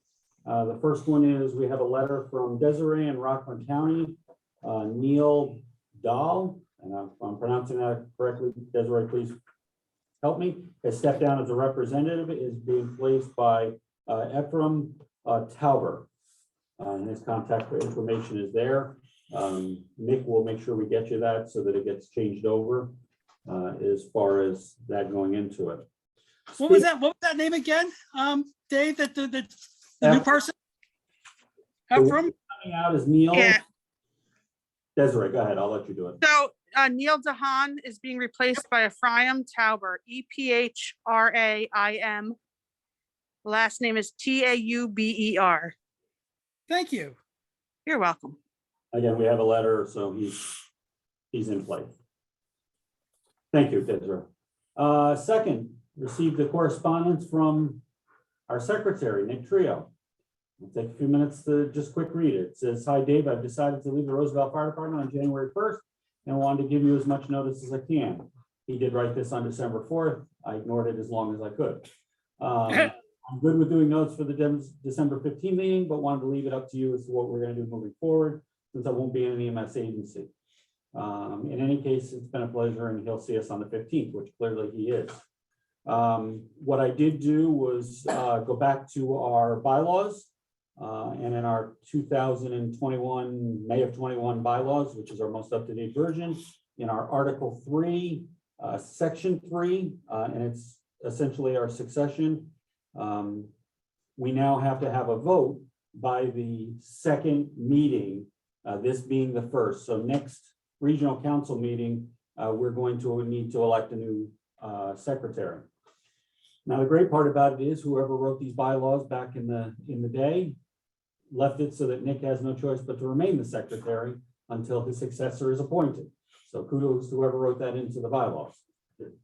The first one is we have a letter from Desiree in Rockland County, Neil Dahl, and if I'm pronouncing that correctly, Desiree, please help me, has stepped down as a representative, is being placed by Ephraim Tauber. And his contact information is there. Nick will make sure we get you that so that it gets changed over as far as that going into it. What was that? What was that name again? Dave, the new person? Ephraim? Ephraim? Coming out is Neil. Yeah. Desiree, go ahead. I'll let you do it. So Neil Dahan is being replaced by Ephraim Tauber, EPHRAIM. Last name is TAUBER. Thank you. You're welcome. Again, we have a letter, so he's in place. Thank you, Desiree. Second, received the correspondence from our secretary, Nick Trio. I'll take a few minutes to just quick read it. It says, "Hi, Dave. I've decided to leave the Roosevelt Fire Department on January 1st and wanted to give you as much notice as I can." He did write this on December 4th. I ignored it as long as I could. I'm good with doing notes for the December 15 meeting, but wanted to leave it up to you as to what we're going to do moving forward, since I won't be in an EMS agency. In any case, it's been a pleasure, and he'll see us on the 15th, which clearly he is. What I did do was go back to our bylaws, and in our 2021, May of 21 bylaws, which is our most up-to-date version, in our Article 3, Section 3, and it's essentially our succession. We now have to have a vote by the second meeting, this being the first. So next regional council meeting, we're going to need to elect a new secretary. Now, the great part about it is whoever wrote these bylaws back in the day left it so that Nick has no choice but to remain the secretary until his successor is appointed. So kudos to whoever wrote that into the bylaws.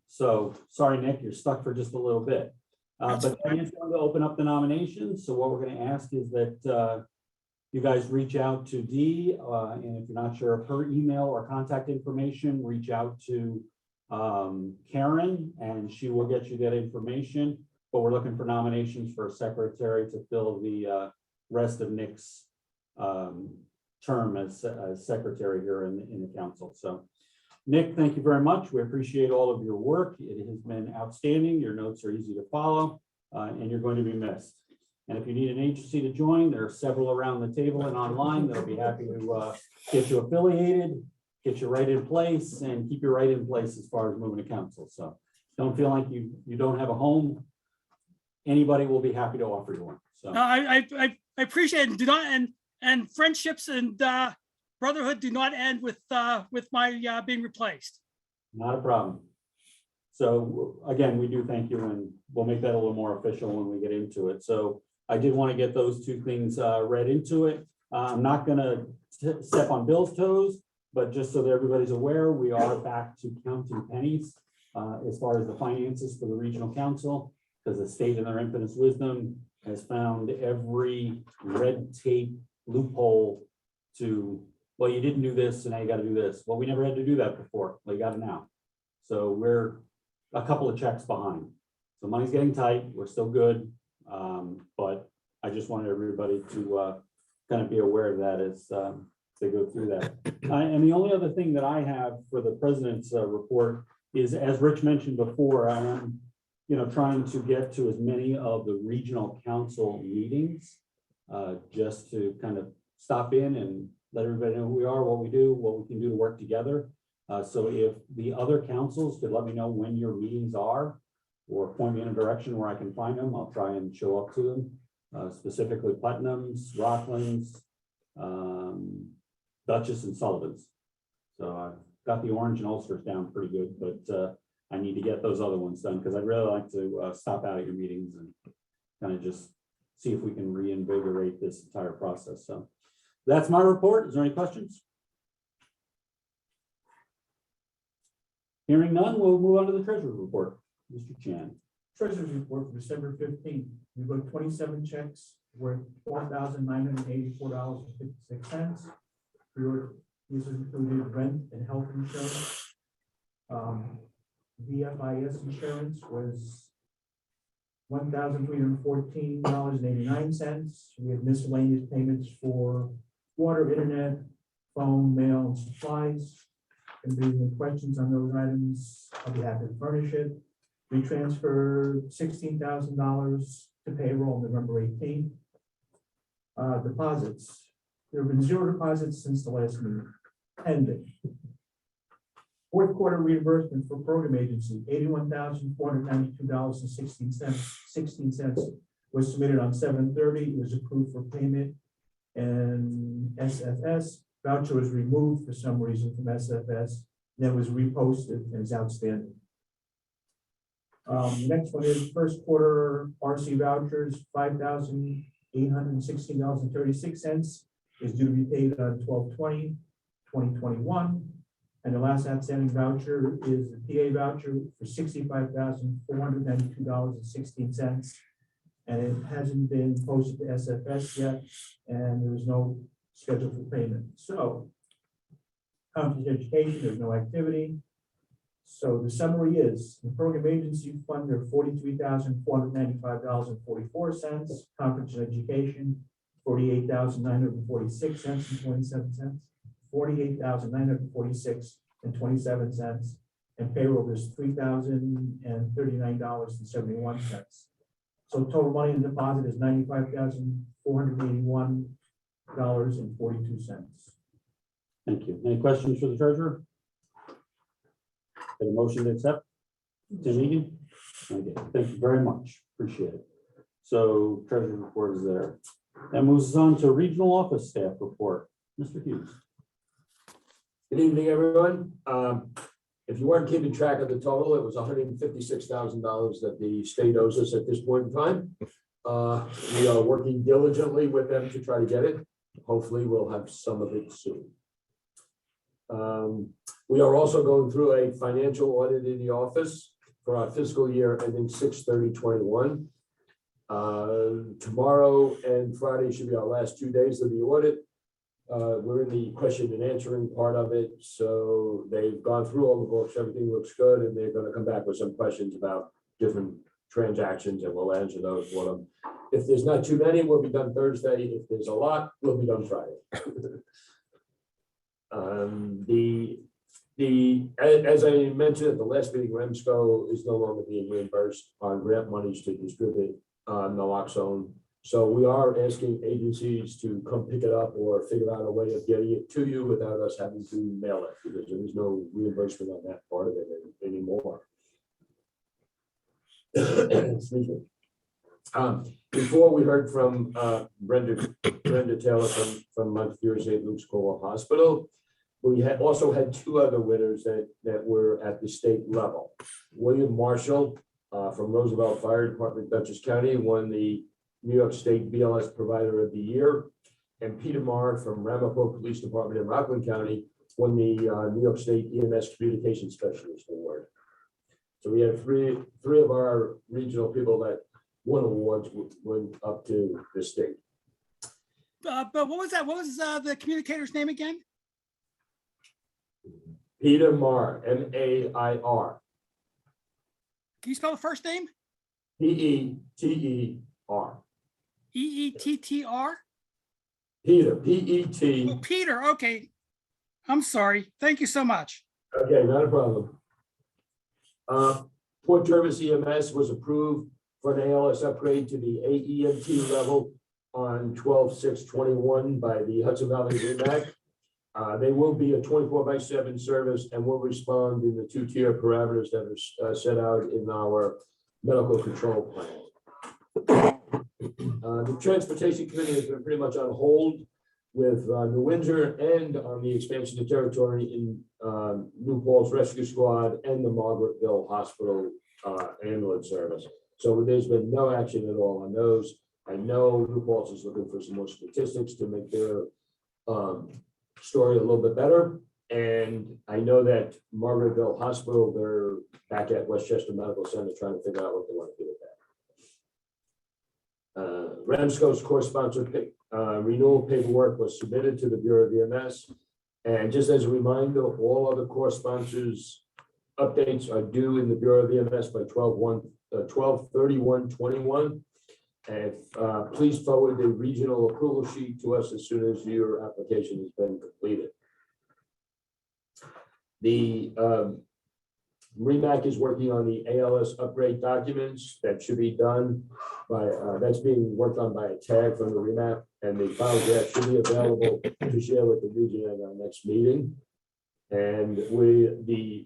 So sorry, Nick, you're stuck for just a little bit. But Diane's going to open up the nominations. So what we're going to ask is that you guys reach out to Dee, and if you're not sure of her email or contact information, reach out to Karen, and she will get you that information. But we're looking for nominations for a secretary to fill the rest of Nick's term as secretary here in the council. So Nick, thank you very much. We appreciate all of your work. It has been outstanding. Your notes are easy to follow, and you're going to be missed. And if you need an agency to join, there are several around the table and online that'll be happy to get you affiliated, get you right in place, and keep you right in place as far as moving to council. So don't feel like you don't have a home. Anybody will be happy to offer you one. So I appreciate it. Do not, and friendships and brotherhood do not end with my being replaced. not a problem. So again, we do thank you, and we'll make that a little more official when we get into it. So I did want to get those two things read into it. I'm not going to step on Bill's toes, but just so that everybody's aware, we are back to counting pennies as far as the finances for the regional council, because the state in their infinite wisdom has found every red tape loophole to, well, you didn't do this, so now you got to do this. Well, we never had to do that before. Well, you got it now. So we're a couple of checks behind. So money's getting tight. We're still good. But I just wanted everybody to kind of be aware of that as they go through that. And the only other thing that I have for the president's report is, as Rich mentioned before, I am, trying to get to as many of the regional council meetings just to kind of stop in and let everybody know who we are, what we do, what we can do to work together. So if the other councils could let me know when your meetings are, or point me in a direction where I can find them, I'll try and show up to them, specifically Putnam's, Rockland's, Dutchess and Sullivan's. So I've got the Orange and Ulsters down pretty good, but I need to get those other ones done because I'd really like to stop out at your meetings and kind of just see if we can reinvigorate this entire process. So that's my report. Is there any questions? Hearing none, we'll move on to the treasurer's report. Mr. Chan. Treasurer's report for December 15th. We wrote 27 checks worth $12,984.56. These included rent and health insurance. VFIS insurance was $1,314.89. We had miscellaneous payments for water, internet, phone, mail, and supplies. And if any questions on those items, I'll be happy to furnish it. We transferred $16,000 to payroll on November 18th. Deposits. There have been 0 deposits since the last meeting. Pending. Fourth quarter reimbursement for program agency, $81,492.16 was submitted on 7/30. It was approved for payment. And SFS voucher was removed for some reason from SFS, then was reposted and is outstanding. The next one is first quarter RC vouchers, $5,816.36 is due to be paid on 12/20/2021. And the last outstanding voucher is the PA voucher for $65,492.16. And it hasn't been posted to SFS yet, and there's no schedule for payment. So, Conference education, there's no activity. So the summary is, the program agency fund are $43,495.44. Conference education, $48,946.27. $48,946.27, and payroll is $3,039.71. So total money in deposit is $95,481.42. Thank you. Any questions for the treasurer? Get a motion to accept? Tim Egan? Okay, thank you very much. Appreciate it. So treasurer report is there. That moves us on to regional office staff report. Mr. Hughes. Good evening, everyone. If you weren't keeping track of the total, it was $156,000 that the state owes us at this point in time. We are working diligently with them to try to get it. Hopefully, we'll have some of it soon. We are also going through a financial audit in the office for our fiscal year ending 6/30/21. Tomorrow and Friday should be our last 2 days of the audit. We're in the question and answering part of it. So they've gone through all the books, everything looks good, and they're going to come back with some questions about different transactions, and we'll answer those for them. If there's not too many, we'll be done Thursday. If there's a lot, we'll be done Friday. As I mentioned at the last meeting, Remsco is no longer being reimbursed on grant monies to distribute naloxone. So we are asking agencies to come pick it up or figure out a way of getting it to you without us having to mail it, because there is no reimbursement on that part of it anymore. Excuse me. Before we heard from Brenda Taylor from Montefiore St. Luke's School Hospital. We had also had 2 other winners that were at the state level. William Marshall from Roosevelt Fire Department, Dutchess County, won the New York State BLS Provider of the Year. And Peter Marr from Ramapo Police Department in Rockland County won the New York State EMS Communication Specialist Award. So we had three of our regional people that won awards went up to the state. But what was that? What was the communicator's name again? Peter Marr, M-A-I-R. Can you spell the first name? P-E-T-E-R. E-E-T-T-R? Peter, P-E-T. Oh, Peter, okay. I'm sorry. Thank you so much. Okay, not a problem. Port Jervis EMS was approved for an ALS upgrade to the AEMT level on 12/6/21 by the Hudson Valley REMAC. They will be a 24/7 service and will respond in the 2-tier parameters that are set out in our medical control plan. The Transportation Committee has been pretty much on hold with New Windsor and on the expansion of territory in New Paltz Rescue Squad and the Margaretville Hospital ambulance service. So there's been no action at all on those. I know New Paltz is looking for some more statistics to make their story a little bit better. And I know that Margaretville Hospital, they're back at Westchester Medical Center trying to figure out what they want to do with that. Ramsco's co-sponsored renewal paperwork was submitted to the Bureau of EMS. And just as a reminder, all other core sponsors updates are due in the Bureau of EMS by 12/31/21. And please forward the regional approval sheet to us as soon as your application has been completed. The REMAC is working on the ALS upgrade documents that should be done by, that's being worked on by a tag from the REMAC, and the file draft should be available to share with the region at our next meeting. And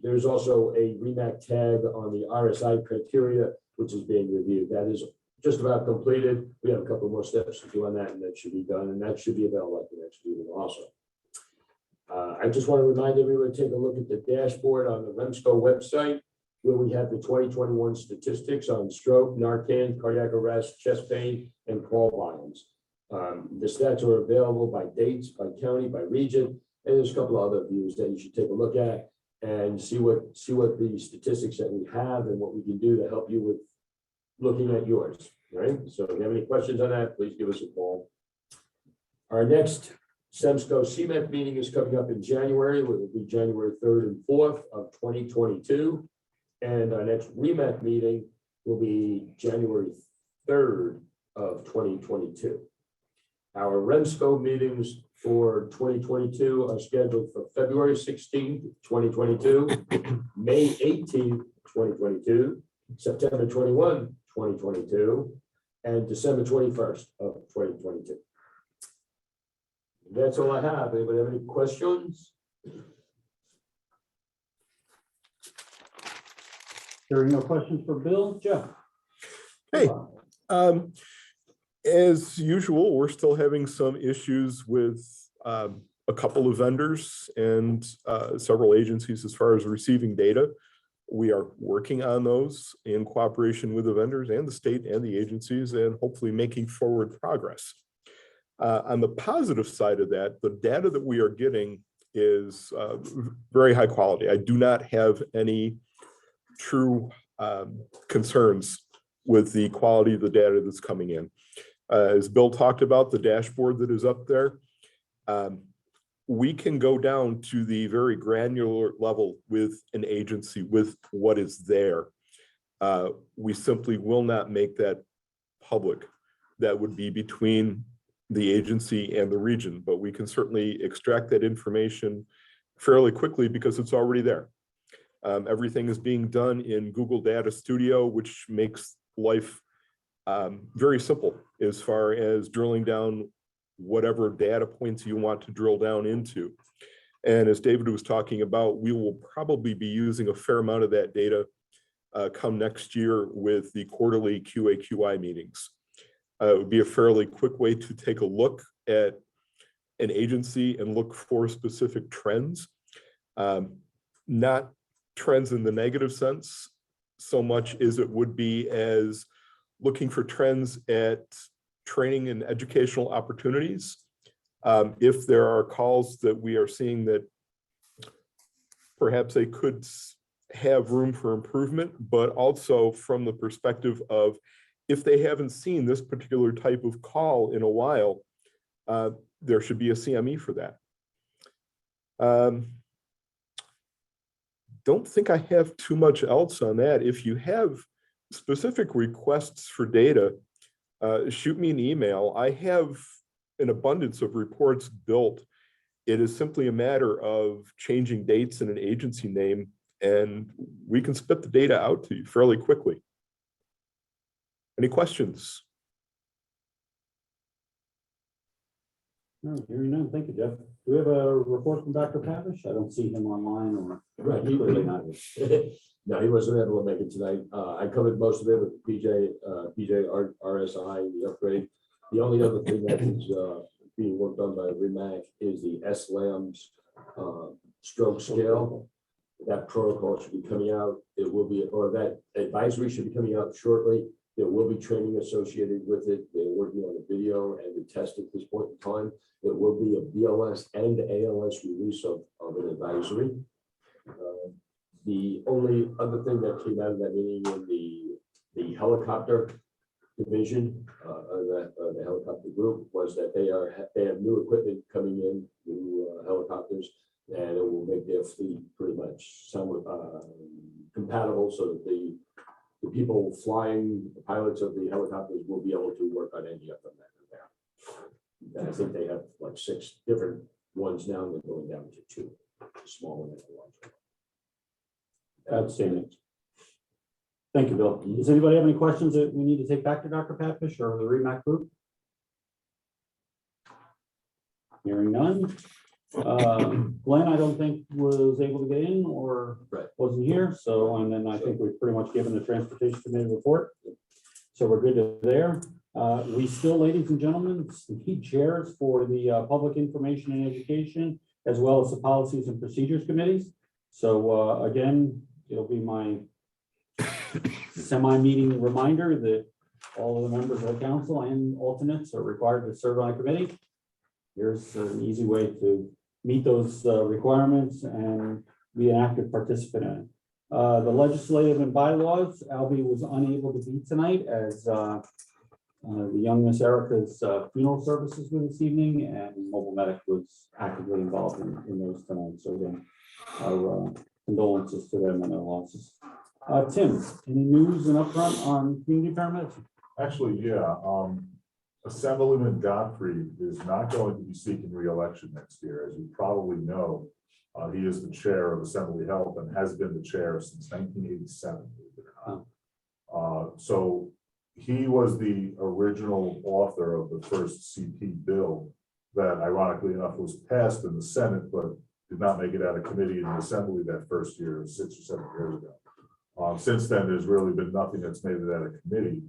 there's also a REMAC tag on the RSI criteria, which is being reviewed. That is just about completed. We have a couple more steps to do on that, and that should be done, and that should be available at the next meeting also. I just want to remind everyone to take a look at the dashboard on the Remsco website, where we have the 2021 statistics on stroke, Narcan, cardiac arrest, chest pain, and call volumes. The stats are available by dates, by county, by region, and there's a couple of other views that you should take a look at and see what the statistics that we have and what we can do to help you with looking at yours, right? So if you have any questions on that, please give us a call. Our next SEMSCO CMET meeting is coming up in January. It will be January 3rd and 4th of 2022. And our next REMAC meeting will be January 3rd of 2022. Our REMSCO meetings for 2022 are scheduled for February 16th, 2022, May 18th, 2022, September 21, 2022, and December 21st of 2022. That's all I have. Anybody have any questions? There are no questions for Bill. Jeff? Hey, as usual, we're still having some issues with a couple of vendors and several agencies as far as receiving data. We are working on those in cooperation with the vendors and the state and the agencies, and hopefully making forward progress. On the positive side of that, the data that we are getting is very high quality. I do not have any true concerns with the quality of the data that's coming in. As Bill talked about, the dashboard that is up there, we can go down to the very granular level with an agency with what is there. We simply will not make that public. That would be between the agency and the region, but we can certainly extract that information fairly quickly because it's already there. Everything is being done in Google Data Studio, which makes life very simple as far as drilling down whatever data points you want to drill down into. And as David was talking about, we will probably be using a fair amount of that data come next year with the quarterly QA/QI meetings. It would be a fairly quick way to take a look at an agency and look for specific trends, not trends in the negative sense so much as it would be as looking for trends at training and educational opportunities. If there are calls that we are seeing that perhaps they could have room for improvement, but also from the perspective of if they haven't seen this particular type of call in a while, there should be a CME for that. Don't think I have too much else on that. If you have specific requests for data, shoot me an email. I have an abundance of reports built. It is simply a matter of changing dates and an agency name, and we can spit the data out to you fairly quickly. Any questions? No, hearing none. Thank you, Jeff. Do we have a report from Dr. Pavish? I don't see him online or. Right. Clearly not. No, he wasn't able to make it tonight. I covered most of it with PJ RSI, the upgrade. The only other thing that is being worked on by REMAC is the SLAM's stroke scale. That protocol should be coming out. It will be, or that advisory should be coming out shortly. There will be training associated with it. They're working on a video and the test at this point in time. It will be a BLS and ALS release of an advisory. The only other thing that came out of that meeting in the helicopter division the helicopter group was that they have new equipment coming in, new helicopters, and it will make their fleet pretty much somewhat compatible so that the people flying, the pilots of the helicopters will be able to work on any of them that are there. And I think they have like 6 different ones now, and they're going down to 2, a small one and a large one. Outstanding. Thank you, Bill. Does anybody have any questions that we need to take back to Dr. Pavish or the REMAC group? Hearing none. Glenn, I don't think was able to get in or wasn't here. So, and then I think we've pretty much given the Transportation Committee report. So we're good there. We still, ladies and gentlemen, need chairs for the Public Information and Education, as well as the Policies and Procedures Committees. So again, it'll be my semi-meeting reminder that all of the members of the council and alternates are required to serve on a committee. Here's an easy way to meet those requirements and be an active participant in it. The legislative and bylaws, Albie was unable to be tonight as the young Miss Erica's funeral services were this evening, and Mobile Medic was actively involved in those tonight. So again, our condolences to them and their losses. Tim, any news and upfront on community paramedicine? Actually, yeah. Assemblyman Godfrey is not going to be seeking re-election next year. As you probably know, he is the chair of Assembly Health and has been the chair since 1987. So he was the original author of the first CP bill that, ironically enough, was passed in the Senate, but did not make it out of committee in the Assembly that first year, 6 or 7 years ago. Since then, there's really been nothing that's made it out of committee.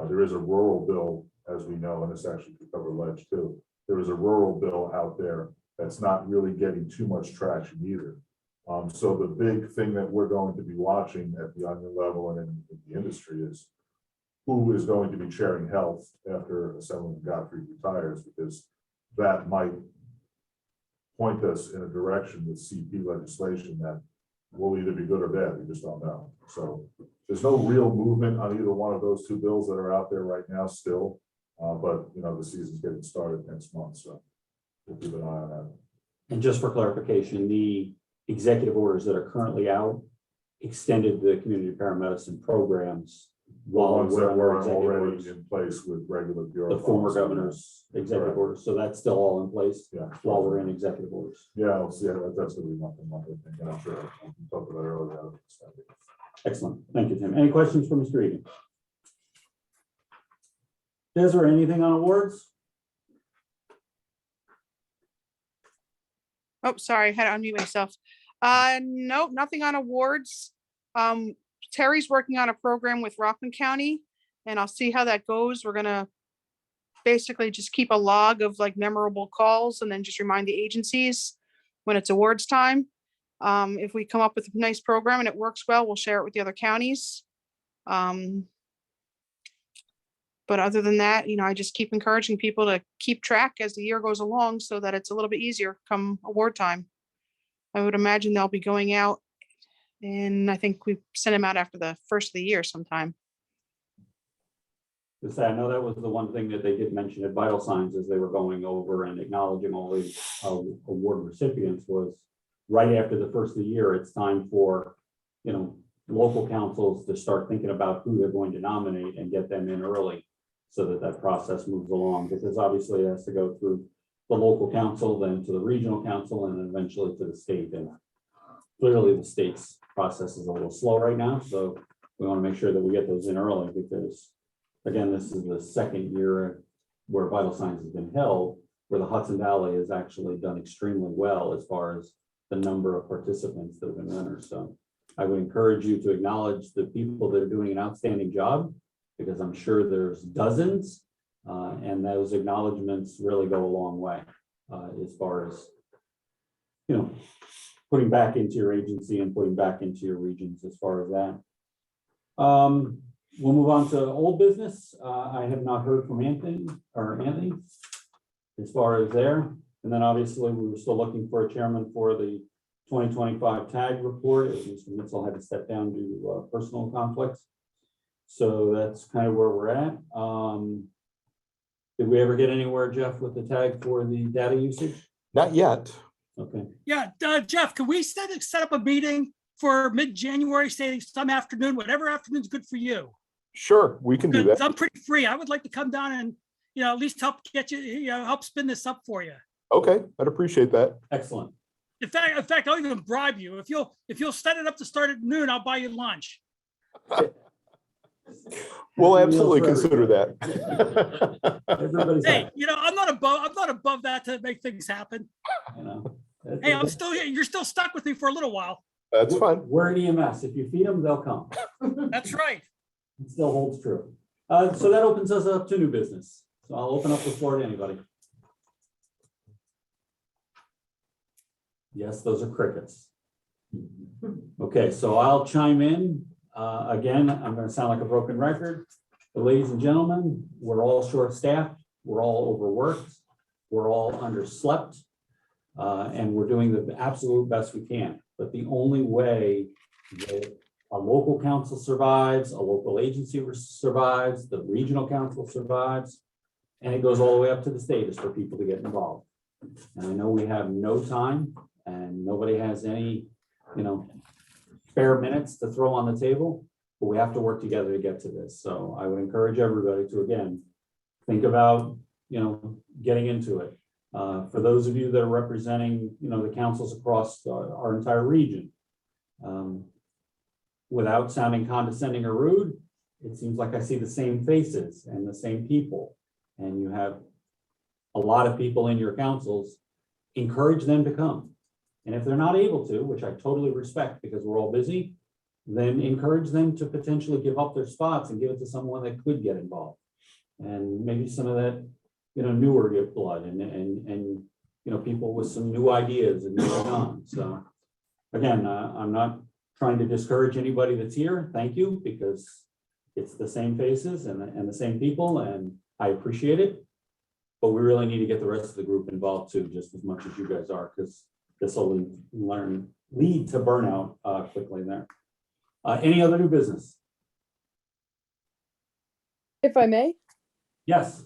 There is a rural bill, as we know, and this actually could cover ledge too. There is a rural bill out there that's not really getting too much traction either. So the big thing that we're going to be watching at the onion level and in the industry is who is going to be chairing health after Assemblyman Godfrey retires, because that might point us in a direction with CP legislation that will either be good or bad. We just don't know. So there's no real movement on either one of those two bills that are out there right now still. But you know, the season's getting started next month, so we'll keep an eye on that. And just for clarification, the executive orders that are currently out extended the community paramedicine programs The while ones we're that under were executive already orders. in place with regular bureau. The former policy. governor's executive Correct. orders, so that's still all in place Yeah. while we're in executive orders. Yeah, I'll see how that's gonna be month to month, I think, and I'm sure we talked about earlier. how to extend it. Excellent, thank you, Tim. Any questions for Mr. Egan? Is there anything on awards? Oh, sorry, I had to unmute myself. Nope, nothing on awards. Terry's working on a program with Rockland County, and I'll see how that goes. We're gonna basically just keep a log of like memorable calls and then just remind the agencies when it's awards time. If we come up with a nice program and it works well, we'll share it with the other counties. But other than that, you know, I just keep encouraging people to keep track as the year goes along so that it's a little bit easier come award time. I would imagine they'll be going out, and I think we send them out after the first of the year sometime. To say, I know that was the one thing that they did mention at Vital Signs as they were going over and acknowledging all the award recipients was right after the first of the year, it's time for, you know, local councils to start thinking about who they're going to nominate and get them in early so that that process moves along, because obviously it has to go through the local council, then to the regional council, and then eventually to the state. And clearly the state's process is a little slow right now, so we want to make sure that we get those in early, because again, this is the second year where Vital Signs has been held, where the Hudson Valley has actually done extremely well as far as the number of participants that have been winners. So I would encourage you to acknowledge the people that are doing an outstanding job, because I'm sure there's dozens, and those acknowledgements really go a long way as far as, you know, putting back into your agency and putting back into your regions as far as that. We'll move on to old business. I have not heard from Anthony as far as there. And then obviously we were still looking for a chairman for the 2025 tag report, as Mr. Mitchell had to step down due to personal conflicts. So that's kind of where we're at. Did we ever get anywhere, Jeff, with the tag for the data usage? Not yet. Okay. Yeah, Jeff, can we set up a meeting for mid-January, say some afternoon, whatever afternoon's good for you? Sure, we can do Because that. I'm pretty free. I would like to come down and, you know, at least help get you, you know, help spin this up for you. Okay, I'd appreciate that. Excellent. In fact, I'll even bribe you. If you'll set it up to start at noon, I'll buy you lunch. We'll absolutely consider that. Everybody's Hey, happy. you know, I'm not above that to make things happen. You know. Hey, I'm still here. You're still stuck with me for a little while. That's fine. We're an EMS. If you feed them, they'll come. That's right. It still holds true. So that opens us up to new business. So I'll open up the floor to anybody. Yes, those are crickets. Okay, so I'll chime in. Again, I'm going to sound like a broken record. But ladies and gentlemen, we're all short-staffed. We're all overworked. We're all underslept. And we're doing the absolute best we can. But the only way that a local council survives, a local agency survives, the regional council survives, and it goes all the way up to the state is for people to get involved. And I know we have no time and nobody has any, you know, spare minutes to throw on the table, but we have to work together to get to this. So I would encourage everybody to, again, think about, you know, getting into it. For those of you that are representing, you know, the councils across our entire region, without sounding condescending or rude, it seems like I see the same faces and the same people. And you have a lot of people in your councils. Encourage them to come. And if they're not able to, which I totally respect because we're all busy, then encourage them to potentially give up their spots and give it to someone that could get involved. And maybe some of that, you know, newer blood and you people with some new ideas and moving on. So again, I'm not trying to discourage anybody that's here. Thank you, because it's the same faces and the same people, and I appreciate it. But we really need to get the rest of the group involved too, just as much as you guys are, because this will lead to burnout quickly there. Any other new business? If I may. Yes.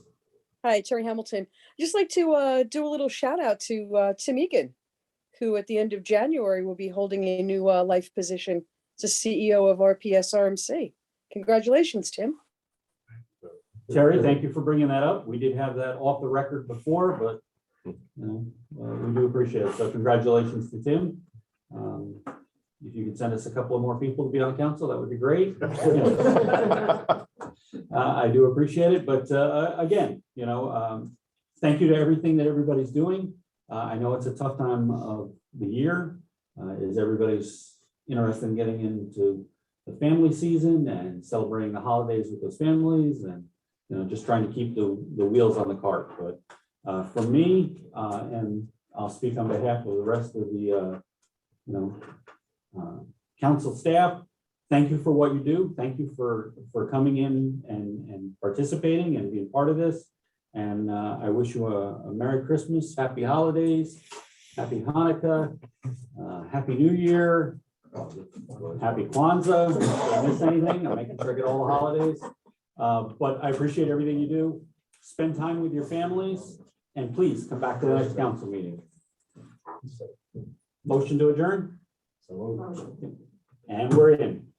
Hi, Terry Hamilton. I'd just like to do a little shout out to Tim Egan, who at the end of January will be holding a new life position as CEO of RPS RMC. Congratulations, Tim. Terry, thank you for bringing that up. We did have that off the record before, but we do appreciate it. So congratulations to Tim. If you could send us a couple of more people to be on council, that would be great. I do appreciate it, but again, thank you to everything that everybody's doing. I know it's a tough time of the year, as everybody's interested in getting into the family season and celebrating the holidays with those families, and just trying to keep the wheels on the cart. But for me, and I'll speak on behalf of the rest of the council staff, thank you for what you do. Thank you for coming in and participating and being part of this. And I wish you a Merry Christmas, Happy Holidays, Happy Hanukkah, Happy New Year, Happy Kwanzaa. Did I miss anything? I'm making sure I get all the holidays. But I appreciate everything you do. Spend time with your families, and please come back to the next council meeting. Motion to adjourn? And we're in.